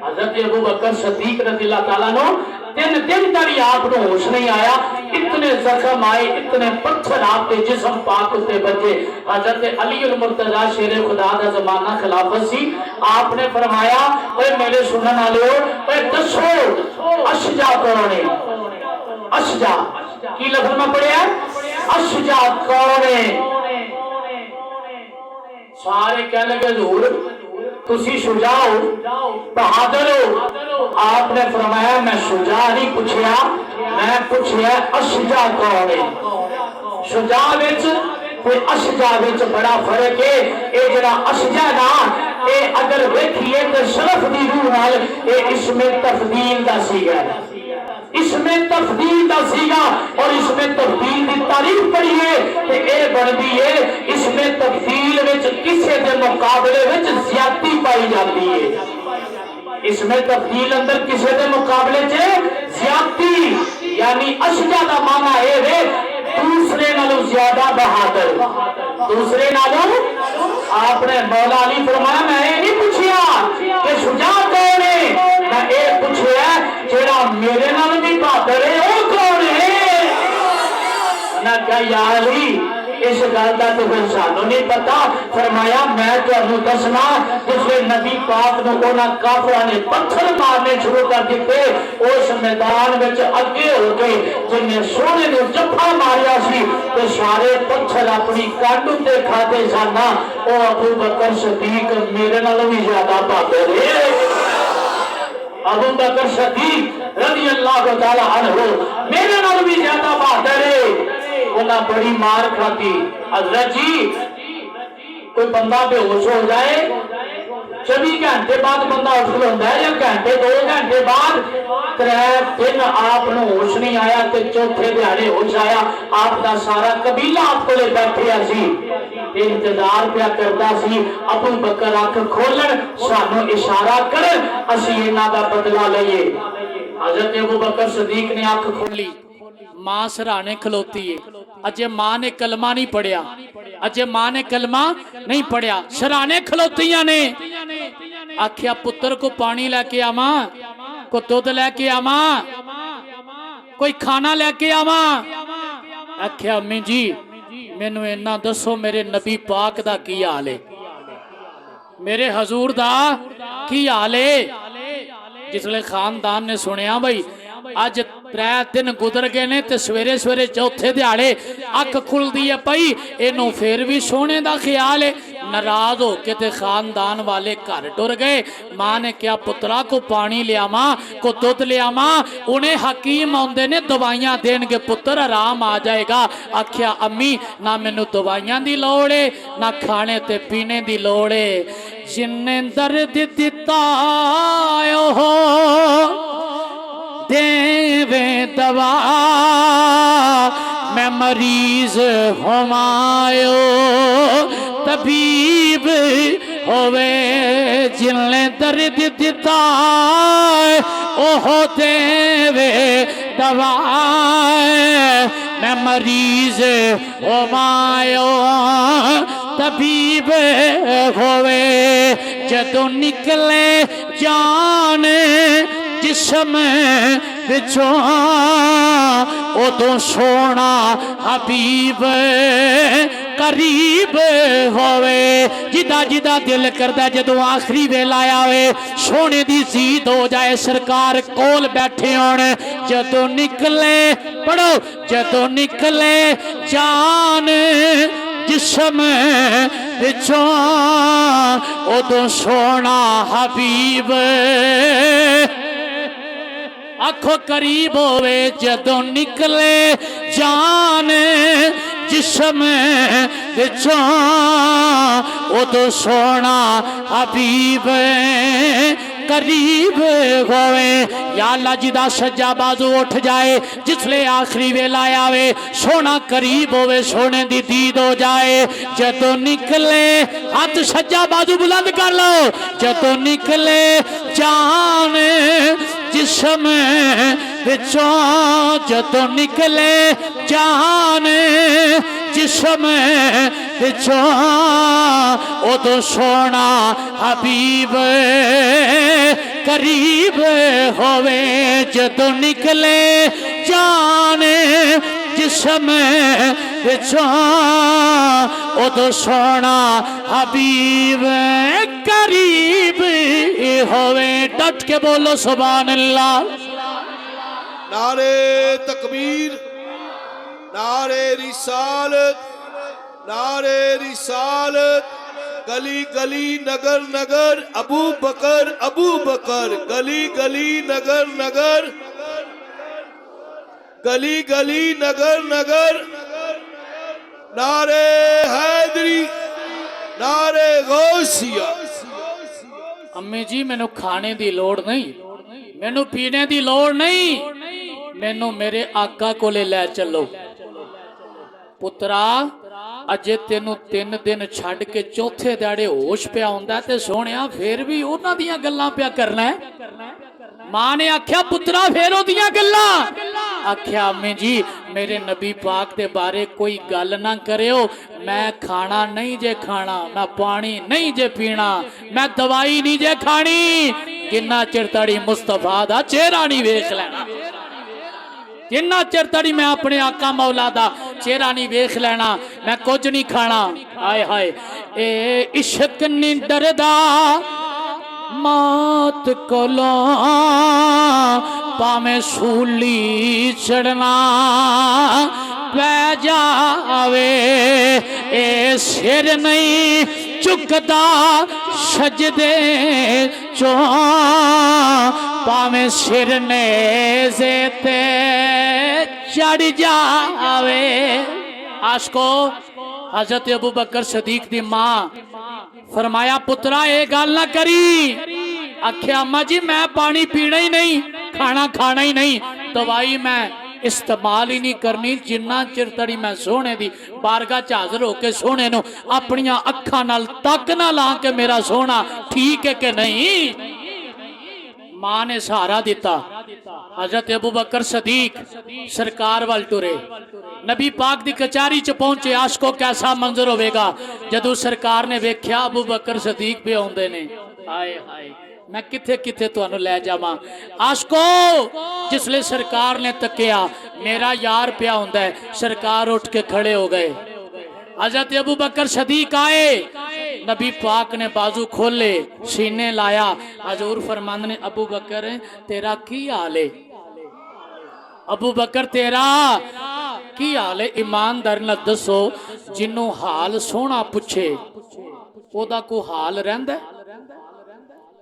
हजरत अबू बकर सदीक रज़ियल्लाहु ताला अन्हु तीन दिन तड़ी आप होश नहीं आया। इतने जख्म आए इतने पत्थर आपके जिस्म पाक उत्ते बचे। हजरत अली अल मुर्तजा शेरे खुदा दा जमाना खिलाफत सी। आपने फरमाया ओए मेरे सुनने वाले ओए दसो अशजा कौन है। अशजा की लफ्ज में पढ़िया अशजा कौन है। सारे कह लगे हजूर तुसी शुजा हो बहादुर हो। आपने फरमाया मैं शुजा नहीं पूछया मैं पूछया अशजा कौन है। शुजा विच कोई अशजा विच बड़ा फर्क है। ये जरा अशजा ना ये अगर देखिए तो शरफ दी रूह नाल ये इसमें तफदील दा सीगा इसमें तफदील दा सीगा और इसमें तफदील की तारीफ पढ़िए तो ये बनती है इसमें तफदील विच किसी के मुकाबले विच ज्यादती पाई जाती है। इसमें तफदील अंदर किसी के मुकाबले च ज्यादती यानी अशजा का माना है दूसरे नालों ज्यादा बहादुर दूसरे नालों। आपने मौला अली फरमाया मैं ये नहीं पूछया कि शुजा कौन है मैं ये पूछया जेड़ा मेरे नाल भी बहादुर है वो कौन है। ना क्या यार अली इस गल का तो फिर सानू नहीं पता। फरमाया मैं तुहानू दसना जिसले नबी पाक नूं उन्हां काफिरां ने पत्थर मारने शुरू कर दिते उस मैदान विच अगे हो गए जिन्हें सोने नूं जफ्फा मारिया सी ते सारे पत्थर अपनी कंध उत्ते खाते सन। ओ अबू बकर सदीक मेरे नालों भी ज्यादा बहादुर है। अबू बकर सदीक रज़ियल्लाहु ताला अन्हु मेरे नालों भी ज्यादा बहादुर है। उन्हें बड़ी मार खाती। हजरत जी कोई बंदा बेहोश हो जाए 24 घंटे बाद बंदा उठ खलोंदा है या घंटे 2 घंटे बाद 3 दिन आप होश नहीं आया तो चौथे दिहाड़े होश आया आपका सारा कबीला आपको बैठे सी इंतजार पिया करता सी। अबू बकर अख खोलन सानू इशारा कर असी इन्हां दा बदला लईए। हजरत अबू बकर सदीक ने अख खोली मां सराने खलोती है। अजय मां ने कलमा नहीं पढ़िया अजय मां ने कलमा नहीं पढ़िया सराने खलोतियां ने आख्या पुत्र को पानी लेके आवा को दुध लेके आवा कोई खाना लेके आवा। आख्या अम्मी जी मैनू इन्ना दसो मेरे नबी पाक दा की हाल है मेरे हजूर दा की हाल है। जिसले खानदान ने सुनिया भाई अज 3 दिन गुजर गए ने ते सवेरे सवेरे चौथे दिहाड़े अख खुलदी है पई इनू फिर भी सोने का ख्याल है। नाराज हो के ते खानदान वाले घर टुर गए। मां ने क्या पुत्रा को पानी लियावा को दुध लियावा। उन्हें हकीम आउंदे ने दवाइयां देणगे पुत्र आराम आ जाएगा। आख्या अम्मी ना मैनू दवाइयां दी लोड़ है ना खाने ते पीने दी लोड़ है। जिन्ने दर्द दिता हो देवे दवा मैं मरीज होमायो तबीब होवे। जिन्ने दर्द दिता ओह देवे दवा मैं मरीज होमायो तबीब होवे। जदों निकले जान जिसम बिचों उदों सोना हबीब करीब होवे। जिदा जिदा दिल करदा जदों आखिरी वेला आवे सोने दी जीत हो जाए सरकार कोल बैठे होण। जदों निकले पढ़ो जदों निकले जान जिसम बिचों उदों सोना हबीब आखो करीब होवे। जदों निकले जान जिसम बिचों उदों सोना हबीब करीब होवे। या अल्लाह जिदा सज्जा बाजू उठ जाए जिसले आखिरी वेला आवे सोना करीब होवे सोने दी दीद हो जाए। जदों निकले हाथ सज्जा बाजू बुलंद कर लो। जदों निकले जान जिसम बिचों जदों निकले जान जिसम बिचों उदों सोना हबीब करीब होवे। जदों निकले जान जिसम बिचों उदों सोना हबीब करीब होवे। डट के बोलो सुभान अल्लाह। नारे तकबीर नारे रिसालत नारे रिसालत। गली गली नगर नगर अबू बकर गली गली नगर नगर गली गली नगर नगर। नारे हैदरी नारे गौसिया। अम्मी जी मैनू खाने दी लोड़ नहीं मैनू पीने दी लोड़ नहीं मैनू मेरे आका कोले लै चलो। पुत्रा अजे तेनू 3 दिन छड़ के चौथे दिहाड़े होश पिया हुंदा ते सोहणिया फिर भी उन्हां दियां गल्लां पिया करना है। मां ने आख्या पुत्रा फिर ओदियां गल्लां। आख्या अम्मी जी मेरे नबी पाक दे बारे कोई गल ना करियो। मैं खाना नहीं जे खाना मैं पानी नहीं जे पीना मैं दवाई नहीं जे खानी जिन्ना चिर तड़ी मुस्तफा दा चेहरा नहीं वेख लेना जिन्ना चिर तड़ी मैं अपने आका मौला दा चेहरा नहीं वेख लेना मैं कुछ नहीं खाना। हाय हाय ए इश्क नहीं डरदा मौत कोलों पावे सूली चढ़ना पै जावे। ए सिर नहीं चुकदा सजदे चों पावे सिर नेज़े ते चढ़ जावे। आशको हजरत अबू बकर सदीक दी मां फरमाया पुत्रा ये गल ना करी। आख्या अम्मा जी मैं पानी पीना ही नहीं खाना खाना ही नहीं दवाई मैं इस्तेमाल ही नहीं करनी जिन्ना चिर तड़ी मैं सोने दी बारगाह च हाज़र होके सोने नूं अपनियां अखां नाल तक ना ला के मेरा सोना ठीक है कि नहीं। मां ने सहारा दिता। हजरत अबू बकर सदीक सरकार वाल टुरे नबी पाक दी कचहरी च पहुंचे। आशको कैसा मंजर होवेगा जदों सरकार ने वेख्या अबू बकर सदीक पे आउंदे ने। हाय हाय मैं किथे किथे तुहानू लै जावां। आशको जिसले सरकार ने तकिया मेरा यार पिया हुंदा है। सरकार उठ के खड़े हो गए। हजरत अबू बकर सदीक आए नबी पाक ने बाजू खोले, सीने लाया। हजूर फरमांदे ने अबू बकर तेरा की हाल है? अबू बकर तेरा की हाल है? ईमानदार नाल दसो, जिन्हों हाल सोहना पुछे ओदा को हाल रहिंदा है?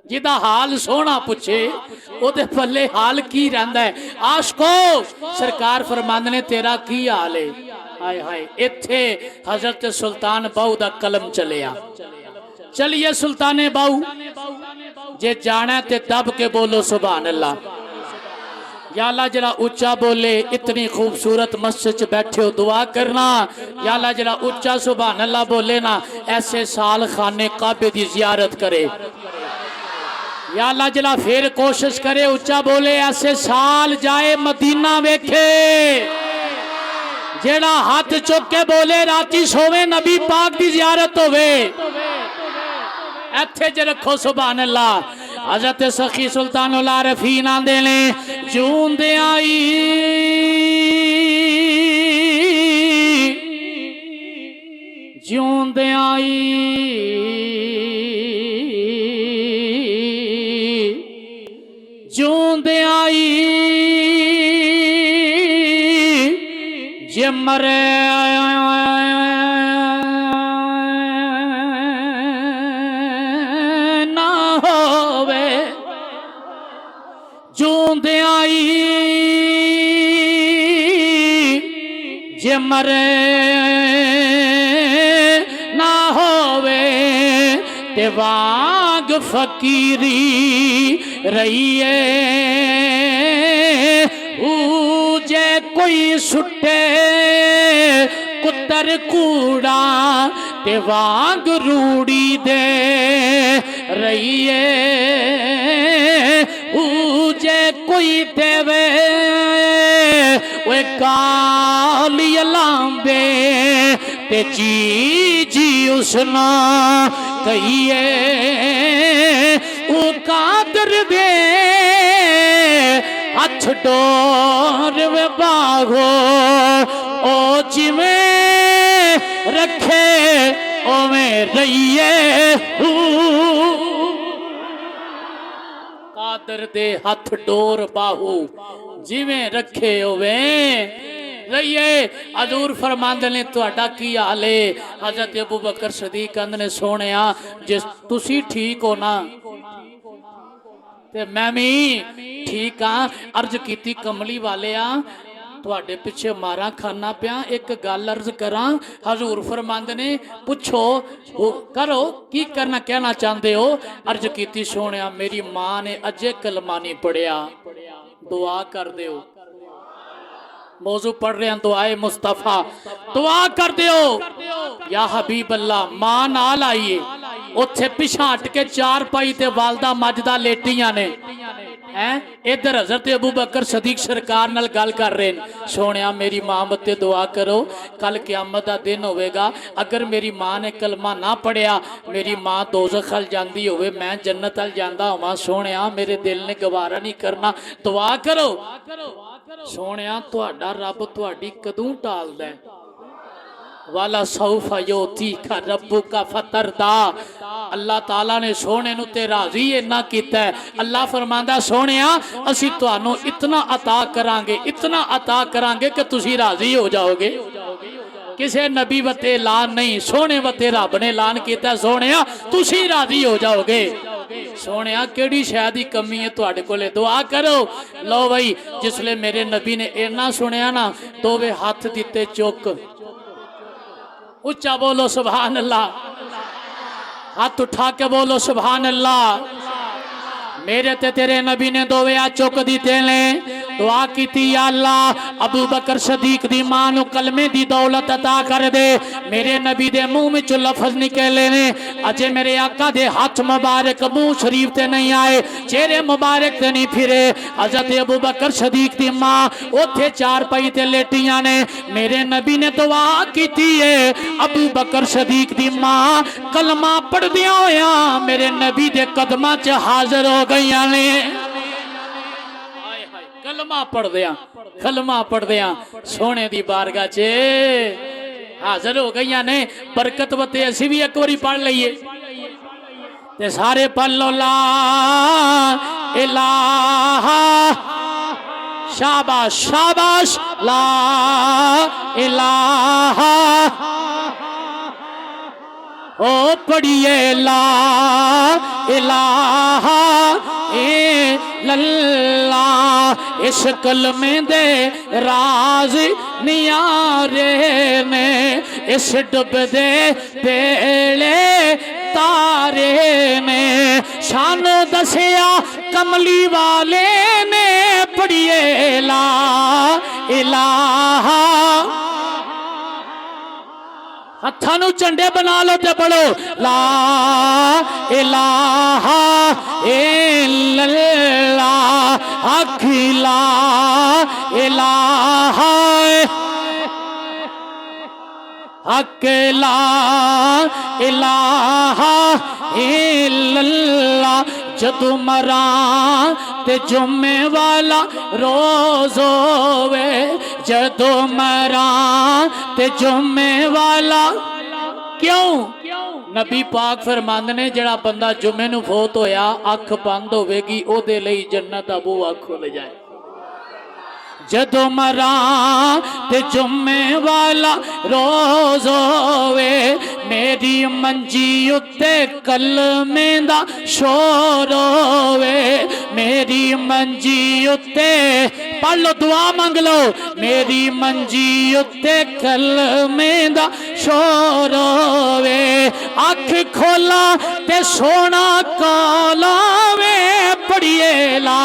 जिदा हाल सोहना पुछे ओदे पल्ले हाल की रहिंदा है? आशको सरकार फरमांदे ने तेरा की हाल है? हाय हाय, इत्थे हजरत सुल्तान बाहू दा कलम चलिया। चलिए सुल्ताने बाहू, जे जाना ते दब के बोलो सुभान अल्लाह। या अल्लाह जरा ऊंचा बोले, इतनी खूबसूरत मस्जिद च बैठे हो दुआ करना। या अल्लाह जरा ऊंचा सुभान अल्लाह बोले ना, ऐसे साल खाने काबे दी जियारत करे। या अल्लाह जरा फिर कोशिश करे, ऊंचा बोले, ऐसे साल जाए मदीना वेखे। जेड़ा हाथ चुक के बोले राती सोवे नबी पाक दी जियारत होवे। इत्थे ज रखो सुभान अल्लाह। हजरत सखी सुल्तान उल आरफीन आंदे ने, जूंदे आई जूंदे आई जूंदे आई जे मरे ना होवे। जूंदे आई जे मरे ना होवे, ते वाग फकीरी रहिए। जे कोई सुटे कुतर कूड़ा, ते वाग रूड़ी दे रहिए। जे कोई देवे वे काली लांबे, ते जी जी उसना कहिए। वो कादर दे हथ डोर वे बागो, ओ जिमें रखे ओवें रहिए। कादर दे हथ डोर बाहू, जिवें रखे ओवें रहिए। हजूर फरमांदे ने तुहाडा की हाल है? हजरत अबू बकर सदीक कहंदे ने, सोहणिया जे तुसी ठीक हो ना ते मैं भी ठीक हाँ। अर्ज कीती कमली वाले आ, तुहाडे पिछे मारा खाना पिया, एक गल अर्ज करा। हजूर फरमांदे ने, पुछो करो की करना कहना चाहते हो। अर्ज कीती, सोहणिया मेरी मां ने अजे कलमा नहीं पढ़िया, दुआ कर दियो। मौजू पढ़ रहे हैं दुआए मुस्तफा, दुआ कर दियो। या हबीब अल्लाह, मां नाल आईए, उत्थे पिछा हट के चार पाई ते वालदा मजदा लेटियां ने हैं। इधर हजरत अबू बकर सदीक सरकार नाल गल कर रहे हैं, सोहणिया मेरी मां मत्ते दुआ करो, कल क़यामत दा दिन होवेगा, अगर मेरी मां ने कलमा ना पढ़िया, मेरी मां दोज़ख अल जांदी होवे, मैं जन्नत अल जांदा होवां। सोहणिया मेरे दिल ने गवारा नहीं करना, दुआ करो। सोहणिया तुहाडा रब तुहाडी कदों टालदा है? वाला सौफा योती का रब्बू का फतरदा। अल्लाह ताला ने सोहणे नू ते राजी इन्ना कीता है। अल्लाह फरमांदा, सोहणिया असी तुहानू इतना अता करांगे, इतना अता करांगे कि तुसी राजी हो जाओगे। किसे नबी वते ऐलान नहीं, सोहणे वते रब ने ऐलान किया, सोहणिया तुसी राजी हो जाओगे। सोहणिया केड़ी शै दी कमी है तुहाडे कोले? दुआ करो। लो भाई, जिसले मेरे नबी ने इन्ना सुनिया ना, दोवे हाथ दिते चुक, उच्चा बोलो सुभान अल्लाह, हाथ उठा के बोलो सुभान अल्लाह। मेरे ते तेरे नबी ने दोवे हाथ चुक दिते ने, दुआ की या अल्लाह अबू बकर सदीक दी मां नू कलमे दी दौलत अता कर दे। मेरे नबी दे मुंह में चो लफज निकले ने, अजे मेरे आका दे हाथ मुबारक मुंह शरीफ ते नहीं आए, चेहरे मुबारक ते नहीं फिरे। हजरत अबू बकर सदीक दी मां ओथे चार पाई ते लेटियां ने। मेरे नबी ने दुआ की है, अबू बकर सदीक दी मां कलमा पढ़दिया होया मेरे नबी दे कदमां च हाजिर हो गई ने। कलमा पढ़ दिया सोने दी बारगाह च हाजिर हो गई ने। बरकत वते असी भी एक बारी पढ़ लीए। ते सारे पल्लो ला इलाहा, शाबाश शाबाश, ला इलाहा, ओ पढ़िए ला इलाहा इल्लल्लाह। इस कलमे दे राज नियारे ने, इस डुबदे बेले तारे ने, शानो दसिया कमली वाले ने, पढ़िए ला इलाहा। हत्थां नूं झंडे बना लो ते पढ़ो ला इलाहा इल्लल्लाह, आखी ला इलाहा अकेला इलाहा इल्लल्लाह। जदू मरा ते जुम्मे वाला रोज होवे, जदू मरा ते जुम्मे वाला। क्यों? नबी पाक फरमांदे ने जड़ा बंदा जुम्मे नूं फौत होया अख बंद होवेगी ओदे लई जन्नत दा बूहा खुल जाए। जदो मरा ते जुम्मे वाला रोज होवे, मेरी मंजी उत्ते कलमे दा शोर होवे, मेरी मंजी उत्ते पढ़ लो दुआ मंग लो, मेरी मंजी उत्ते कलमे दा शोर होवे, अख खोला ते सोना कोलावे, पढ़िए ला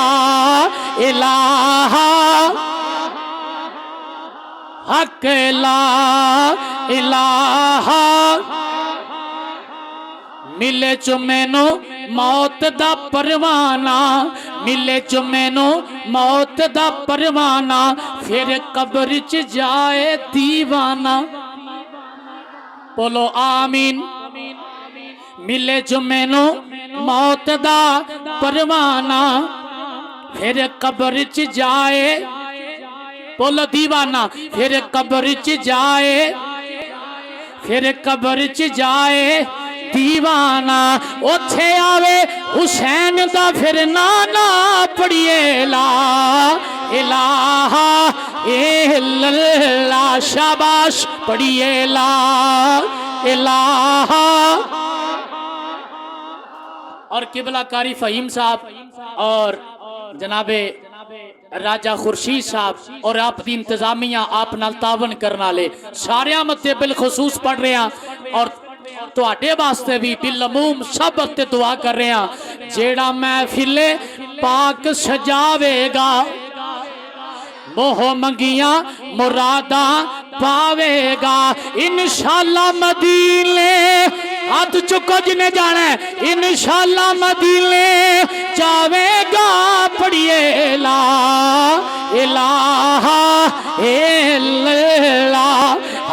इलाहा हक ला इलाहा। मिले चो मैनू मौत दा परवाना, मिले चो मैनू मौत दा परवाना, फिर कब्र च जाए दीवाना। बोलो आमीन। मिले चो मैनू मौत दा परवाना, फिर कब्र च जाए, बोलो दीवाना, फिर कब्र च जाए, फिर कब्र च जाए दीवाना। उथे आवे हुसैन दा फिर नाना, पढ़िए ला इलाहा इल्लल्लाह, शाबाश, पढ़िए ला इलाहा। और किबला कारी फहीम साहब और जनाबे राजा खुर्शीद साहब और आप दी इंतजामिया आप नाल तावन करने वाले सारे मत्ते बिलखसूस पढ़ रहे हैं और तुहाडे वास्ते भी बिलअमूम सब ते दुआ कर रहे हैं। जेड़ा महफिले पाक सजावेगा, मोह मंगिया मुरादा पावेगा, इंशाअल्लाह मदीने। हाथ चुको जिन्हें जाना है, इंशाअल्लाह मदीने जावेगा, पढ़िए ला इलाहा इल्लल्लाह,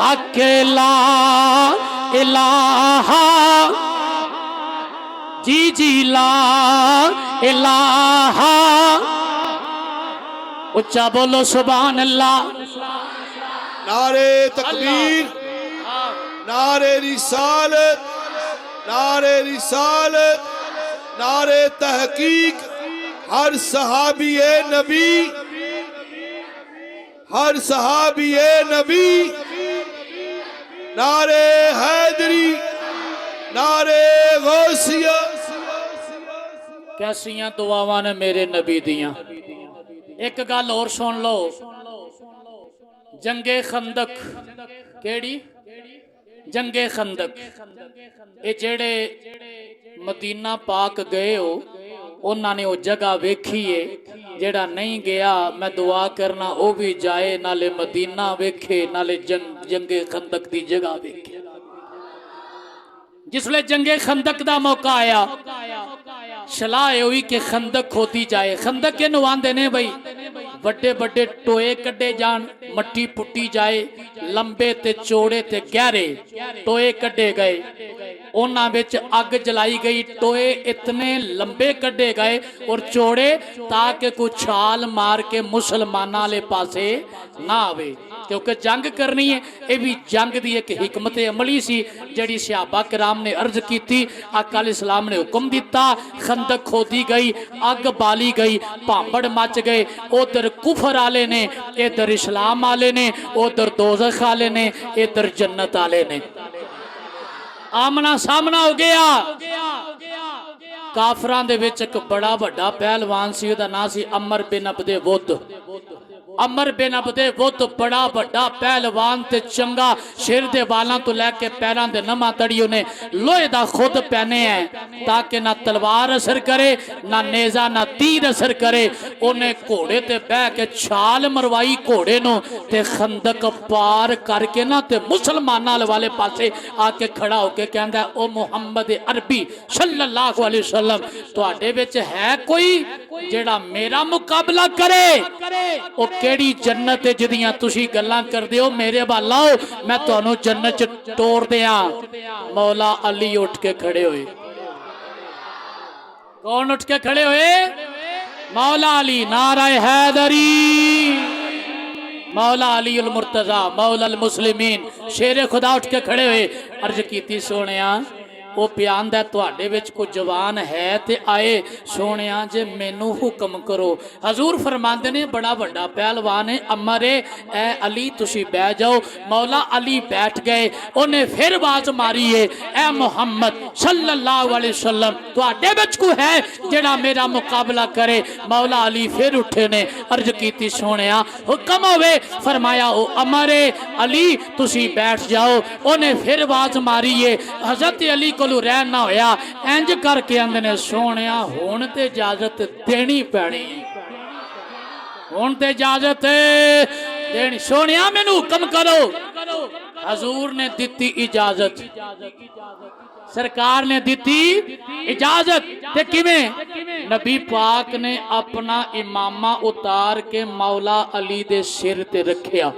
अकेला इलाहा, जी जी ला इलाहा। उच्चा बोलो सुभान अल्लाह। नारे तकबीर, नारे रिसालत, नारे रिसालत, नारे तहकीक। हर सहाबी-ए नबी, हर सहाबी-ए नबी, नारे हैदरी, नारे गौसिया। कैसियां दुआवां ने मेरे नबी दियां। एक गल और सुन लो, जंगे खंदक, केड़ी जंगे खंदक, ये जेड़े मदीना पाक गए हो उन्होंने वो जगह वेखी है। जेड़ा नहीं गया मैं दुआ करना वो भी जाए, नाले मदीना वेखे नाले जंगे खंदक की जगह वेखे। जिसले जंगे खंदक का मौका आया, सलाह हुई कि खंदक खोदी जाए। खंदक के आंदे ने बई बड़े बड़े टोए कड्डे जान, मट्टी पुट्टी जाए, लंबे ते चौड़े ते गहरे टोए कड्डे गए, उन्हां विच अग जलाई गई। टोए इतने लंबे कड्डे गए और चौड़े ताकि कोई छाल मार के मुसलमाना वाले पासे ना आवे, क्योंकि जंग करनी है। ये भी जंग की एक हिकमत अमली सी जिहड़ी सहाबा किराम ने अर्ज की थी। आका अलैहिस्सलाम ने हुक्म दिता, खंदक खोदी गई, अग बाली गई, भांबड़ मच गए। उधर कुफर आले ने, इधर इस्लाम आले ने, उधर दोज़ख आले ने, इधर जन्नत आले ने। आमना सामना हो गया। काफरां दे विच एक बड़ा वड्डा पहलवान सी, उहदा नाम सी अमर बिन अब्दे वुद। अमर बिन अब्दे वुद बड़ा वड्डा पहलवान ते चंगा, सिर दे वालों तो लैके पैरों दे नमां तड़ी उन्हें लोहे दा खुद पहने है ताकि ना तलवार असर करे, ना नेजा, ना तीर असर करे। उन्हें घोड़े ते बह के छाल मरवाई घोड़े नो ते खंदक पार करके ना ते मुसलमानां वाले पासे आके खड़ा होके कहंदा, ओ मुहम्मद अरबी सल्लल्लाहु अलैहि वसल्लम, तुहाडे विच है कोई जेड़ा मेरा मुकाबला करे? ओ केड़ी जन्नत है जिदियां तुसी गल्लां करदे हो? मेरे वाल आओ, मैं तुहानू जन्नत च तोड़ दियां। मौला अली उठ के खड़े हुए। कौन उठ के खड़े हुए? मौला अली। नाराए हैदरी। मौला अली उल मुर्तजा मौला अल मुस्लिमीन शेरे खुदा उठ के खड़े हुए। अर्ज कीती, सोनिया वो प्यादा तुहाडे विच कोई जवान है ते आए। सोनिया जे मैनू हुक्म करो। हजूर फरमांदे ने बड़ा वड्डा पहलवान है अमर है, ए अली तुसी बह जाओ। मौला अली बैठ गए। उन्हें फिर आवाज मारी है, ए मुहम्मद सल्लल्लाहु अलैहि वसल्लम, तुहाडे विच कोई है जेड़ा मेरा मुकाबला करे? मौला अली फिर उठे ने। अर्ज कीती, सोनिया हुक्म होवे। फरमाया, ओ अमर है अली तुसी बैठ जाओ। उन्हें फिर आवाज मारी है। हजरत अली को रहन ना होया, इंज करके आंदे ने, सोनिया हुण ते इजाजत देनी पैनी, हुण ते इजाजत देनी। सोनिया मैनू हुक्म करो। हजूर ने दिती इजाजत, सरकार ने दिती इजाजत। ते किवें? नबी पाक ने अपना इमामा उतार के मौला अली दे सिर ते रखिया।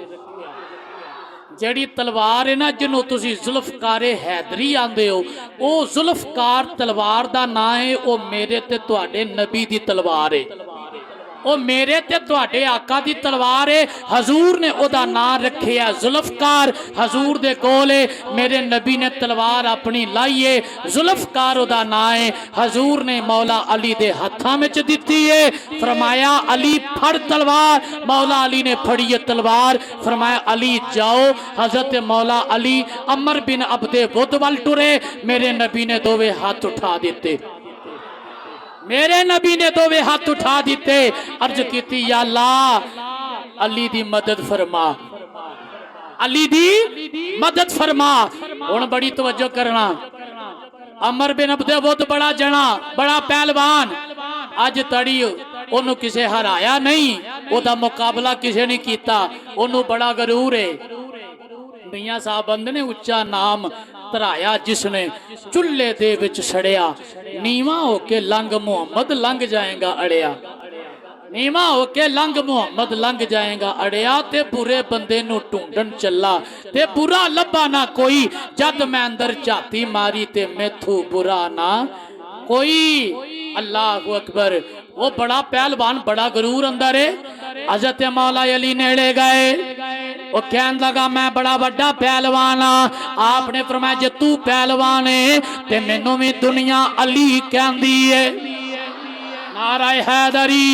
जड़ी तलवार है ना, जिन्हों तुसी जुल्फकारे हैदरी आंदे हो, वो जुल्फकार तलवार दा नाम है। वो मेरे ते तुहाडे नबी दी तलवार है। वो मेरे ते तुहाडे आका दी तलवार है। हजूर ने ओदा नाम रखे है जुल्फकार। हजूर दे कोल है, मेरे नबी ने तलवार अपनी लाई है, जुल्फकार ओदा नाम है। हजूर ने मौला अली दे हत्थां विच दिती है। फरमाया, अली फड़ तलवार। मौला अली ने फड़ी है तलवार। फरमाया, अली जाओ। हजरत मौला अली अमर बिन अब्दे वुद वल टुरे। मेरे नबी ने दोवे हाथ उठा दिते। मेरे नबी ने दोवे हाथ उठा दिते। अर्ज की, या अल्लाह अली दी मदद फरमा, अली दी मदद फरमा। हुण बड़ी तवज्जो करना। अमर बिन अब्दे वुद बड़ा जना, बड़ा पहलवान, अज तड़ी ओनू किसे हराया नहीं, ओदा मुकाबला किसे नहीं कीता। ओनू बड़ा गरूर है। मियां साहब बंद ने उच्चा नाम धराया जिसने चुल्ले दे विच सड़िया। नीवा होके लंघ मुहम्मद लंघ जाएगा अड़िया, नीवा होके लंघ मुहम्मद लंघ जाएगा अड़िया। ते बुरे बंदे नू ढूंढन चला ते बुरा लभा ना कोई। जद मैं अंदर झाती मारी ते मैथू बुरा ना कोई। अल्लाह अकबर। वो बड़ा पहलवान, बड़ा गरूर अंदर है। हजरत मौला अली नेड़े गए। वो कहन लगा, मैं बड़ा बड़ा पहलवान हाँ। आपने फरमाया, जे तू पहलवान है ते मैनू भी दुनिया अली कहंदी है। नाराए हैदरी।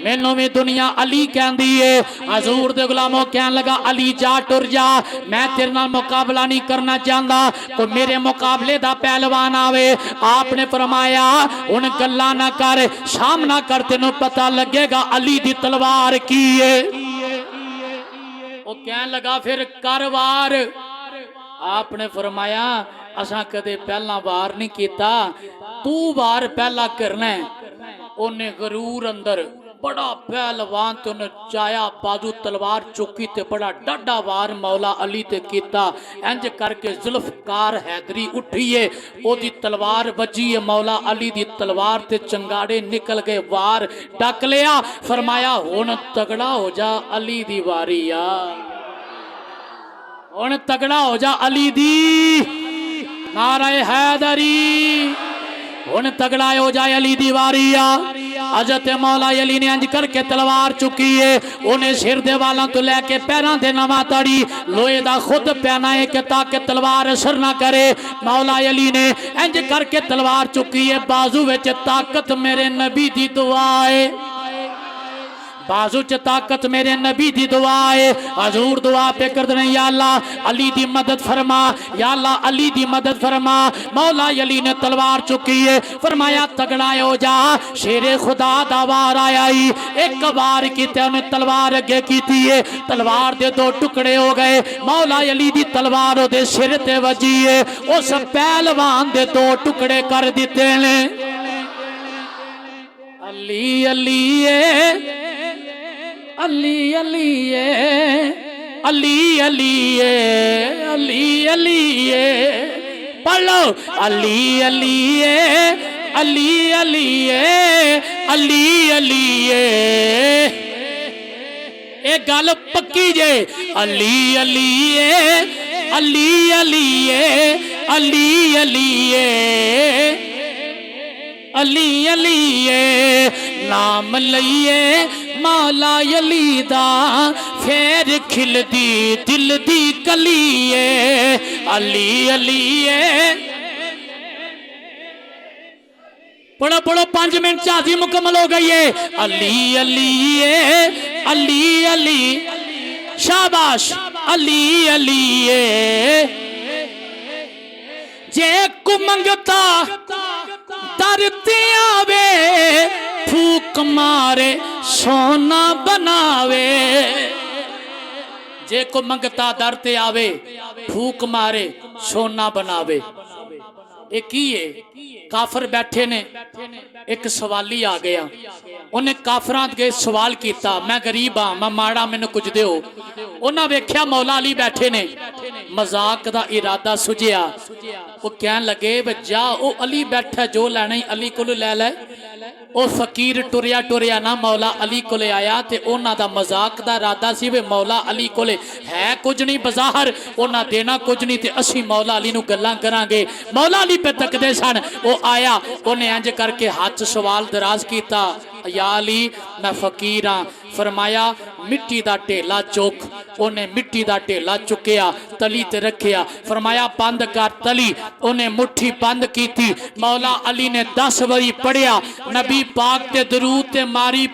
मैनू भी दुनिया अली कहंदी है। हजूर दे गुलामों कहन लगा, अली जा टुर जा, मैं तेरे नाल मुकाबला नहीं करना चाहता, कोई मेरे मुकाबले दा पहलवान आवे। आपने फरमाया, हुण गल्लां ना कर, सामना कर, तेनू पता लगेगा अली दी तलवार की है। वो कहन लगा, फिर कर वार। आपने फरमाया, असां कदे पहला वार नहीं किया, तू वार पहला करना है। उन्हें गरूर अंदर बड़ा पहलवान ते उन्हें चाया बाजू तलवार चुकी ते बड़ा डाडा वार मौला अली ते कीता। इंज करके जुल्फकार हैदरी उठिए, ओदी तलवार बजी है। मौला अली दी तलवार ते चंगाड़े निकल गए, वार डक लिया। फरमाया, हुण तगड़ा हो जा, अली दी वारी आ। हुण तगड़ा हो जा, अली दी। नाराए हैदरी। हुण तगड़ा हो जाए, अली दी वारी आ। हजरत मौला अली ने इंज करके तलवार चुकी है, उन्हें सिर दे वालों तो लैके पैरों दे नवा तड़ी लोहे दा खुद पहना है कि ताकि तलवार असर ना करे। मौला अली ने इंज करके तलवार चुकी है, बाजू विच ताकत मेरे नबी दी दुआ है, बाजू च ताकत मेरे नबी दी दुआ है। हजूर दुआ पे कर दे या अल्लाह अली दी मदद फरमा, या अल्लाह अली दी मदद फरमा। मौला अली ने तलवार चुकी है, फरमाया तगड़ा हो जा, शेरे खुदा दा वार आया ही, एक बार की उन्हें तलवार अगे की है, तलवार दे दो टुकड़े हो गए। मौला अली दी तलवार ओदे सिर ते वजी है, उस पहलवान दे दो टुकड़े कर दिते ने। अली अली अली अली अली अली अली अली पढ़ लो अली अली अली अली अली अली एक गल पक्की जे अली अली अली अली अली अली अली अली नाम लइए मौला अली दा फेर खिलदी दिल दी कलीए अली अली पढ़ो पढ़ो 5 मिनट चाजी मुकम्मल हो गई है। अली अली अली अली शाबाश अली अली जे कुमंगता दरती आवे फूक मारे सोना बनावे, जे को मंगता दर ते आवे फूक मारे सोना बनावे। एक ही है काफर बैठे ने, एक सवाली आ गया, उन्हें काफरां के सवाल किया मैं गरीब हाँ मैं माड़ा मैनू कुछ दो। उन्हें वेख्या मौला अली बैठे ने, मजाक का इरादा सुझिया, वो कह लगे जा वो अली बैठा जो लैना अली को लै लै। वो फकीर टुरिया टुरिया ना मौला अली को आया तो उन्हों का मजाक का इरादा सी वे मौला अली को है कुछ नहीं बाजार उन्हें देना कुछ नहीं, तो असी मौला अली नूं गल्लां करांगे। मौला अली पे तकदे सन, वो आया उन्हें इंज करके हाथ सवाल दराज किया या अली मैं फकीर हाँ। फरमाया मिट्टी का ढेला चुक, उन्हें मिट्टी का ढेला चुकया तली ते रखिया, फरमाया बंद कर तली, उन्हें मुट्ठी बंद की। मौला अली ने 10 बारी पढ़िया नबी पाक ते दरूद ते मारी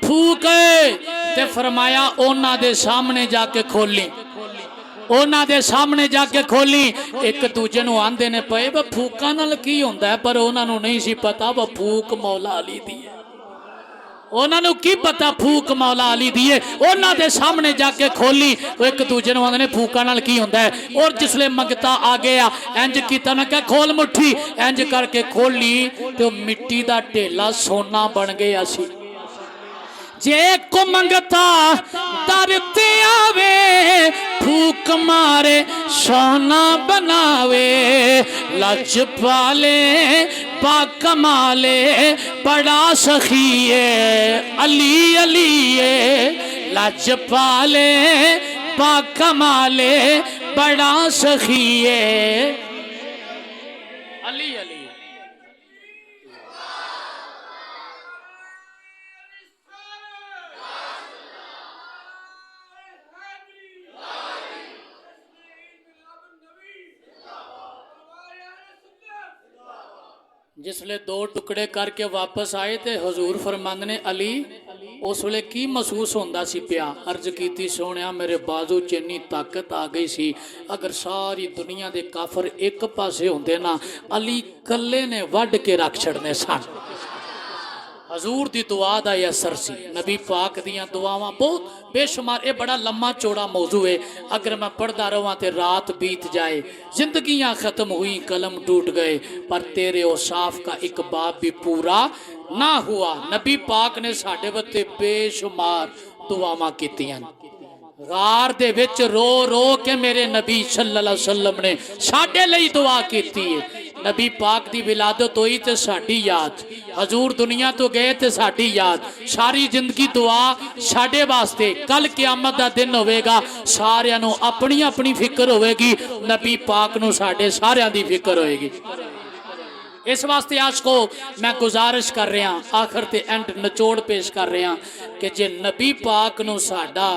फूक ते फरमाया उन्हां दे सामने जाके खोली, उन्हां दे सामने जाके खोली। एक दूजे नूं आंदे ने पे व फूकां नाल की हुंदा है, पर उन्हां नूं नहीं सी पता व फूक मौला अली दी है। उन्होंने की पता फूक मौला अली दी है, उन्होंने सामने जाके खोली, एक दूजे नूं आंदे ने फूका नाल की हुंदा है। और जिसले मंगता आ गया इंज कीता ना क्या खोल मुट्ठी, इंज करके खोली तो मिट्टी दा ढेला सोना बन गया सी। जे को मंगता दरते आवे फूक मारे सोना बनावे, लज पाले पाक माले बड़ा सखिए अली अली लज पाले पाक माले बड़ा सखिए अली अली। जिसले 2 टुकड़े करके वापस आए तो हजूर फरमांद ने अली उस वे की महसूस होंदा सी पिया। अर्ज की सोनिया मेरे बाजू च इन्नी ताकत आ गई सी, अगर सारी दुनिया के काफर एक पासे होंदे ना अली कल्ले ने वढ़ के रख छड़ने सन। हजूर की दुआ का यह असर सी, नबी पाक दियां दुआवां बहुत बेशुमार। ये बड़ा लम्मा चौड़ा मौजू है, अगर मैं पढ़ता रहा तो रात बीत जाए। जिंदगियां खत्म हुई कलम टूट गए, पर तेरे औसाफ का एक बाब भी पूरा ना हुआ। नबी पाक ने साडे वत्ते बेशुमार दुआवां कीतियां। गार दे विच रो रो के मेरे नबी सल्लल्लाहु अलैहि वसल्लम ने साडे लई दुआ कीती है। नबी पाक दी विलादत हुई तो साडी याद, हजूर दुनिया तो गए तो साडी याद, सारी जिंदगी दुआ साडे वास्ते। कल क़यामत दा दिन होवेगा, सारियां नूं अपनी अपनी फिक्र होवेगी, नबी पाक नूं साडे सारियां दी फिक्र होएगी। इस वास्ते आशको मैं गुजारिश कर रहा आखिर ते एंड निचोड़ पेश कर रहा कि जे नबी पाक नू साडा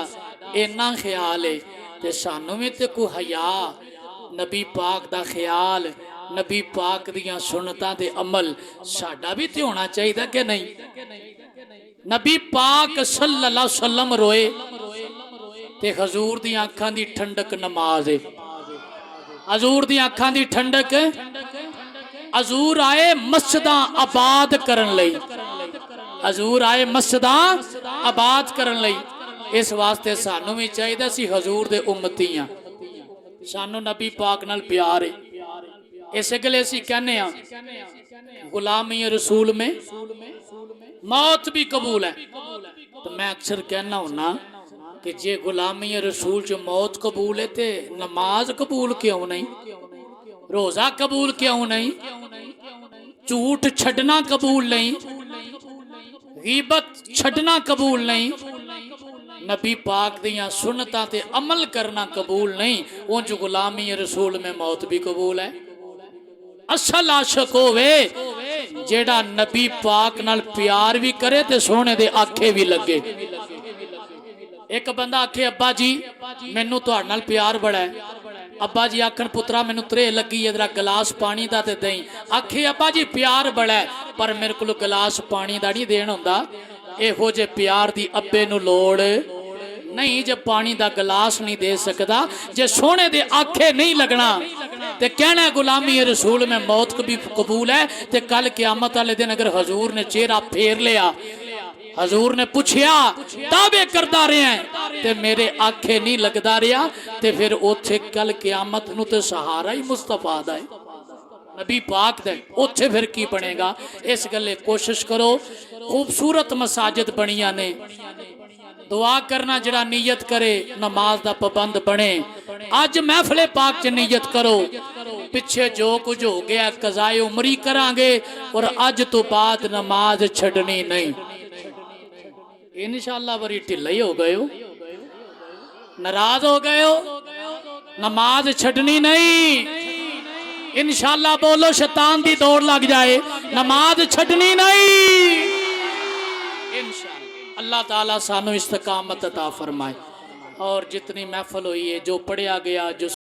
इन्ना ख्याल है ते सानू भी ते कोई हया नबी पाक दा ख्याल नबी पाक दियां सुन्नतां ते अमल साडा भी ते होना चाहिए कि नहीं। नबी पाक सल्लल्लाहु अलैहि वसल्लम रोए ते हजूर दी अखां दी ठंडक नमाज है। हजूर दी अखां दी ठंडक हजूर आए मस्जिदां आबाद करन लई। हजूर आए मस्जिदां आबाद करन लई। इस वास्ते सानू भी चाहिए सी हजूर दे उम्मती हां सानू नबी पाक नाल प्यार है। इस गले असीं कहने गुलामी रसूल में मौत भी कबूल है। तो मैं अक्सर कहना हुन्ना कि जे गुलामी रसूल च मौत कबूल है तो नमाज कबूल क्यों नहीं, रोजा कबूल क्यों नहीं, झूठ छड़ना कबूल नहीं, गीबत छड़ना कबूल नहीं, नबी पाक दियां सुन्नतां ते अमल करना कबूल नहीं। उंज गुलामी रसूल में मौत भी कबूल है। असल आशिक होवे जेड़ा नबी पाक नाल प्यार भी करे ते सोने दे आखे भी लगे। एक बंदा आखे अब्बा जी मैनू तुहाडे नाल प्यार बड़ा है। अब्बा जी आखन पुत्रा मैनू त्रे लगी है, जरा गिलास पानी दा ते दई। आखे अब्बा जी प्यार बड़ा है पर मेरे को गिलास पानी दा नहीं देन हुंदा। इहो जे प्यार दी अब्बे नू लोड़ नहीं, जे पानी दा गिलास नहीं दे सकदा, जे सोने दे आखे नहीं लगना ते कहना गुलामी रसूल में मौत भी कबूल है। ते कल क़यामत वाले दिन अगर हजूर ने चेहरा फेर लिया, हजूर ने पूछया दावे करदा रहा ते मेरे आखे नहीं लगदा रहा, ते फिर उथे कल क़यामत नू ते सहारा ही मुस्तफा दा है, नबी पाक दे। उथे फिर की बनेगा। इस गले कोशिश करो। खूबसूरत मसाजिद बनिया ने, दुआ करना जरा नीयत करे नमाज दा पाबंद बने। अज महफिले पाक च नीयत करो, पिछे जो कुछ हो गया कज़ाए उमरी करांगे और अज तो बाद नमाज छड़नी नहीं। इंशाअल्लाह बड़ी ढिले हो गए हो, नाराज हो गए हो, नमाज छड़नी नहीं। इंशाअल्लाह बोलो शैतान दी दौड़ लग जाए, नमाज छड़नी नहीं। इंशाअल्लाह अल्लाह ताला सानू इस्तकामत अता फरमाए। और जितनी महफिल हुई है, जो पढ़िया गया, जो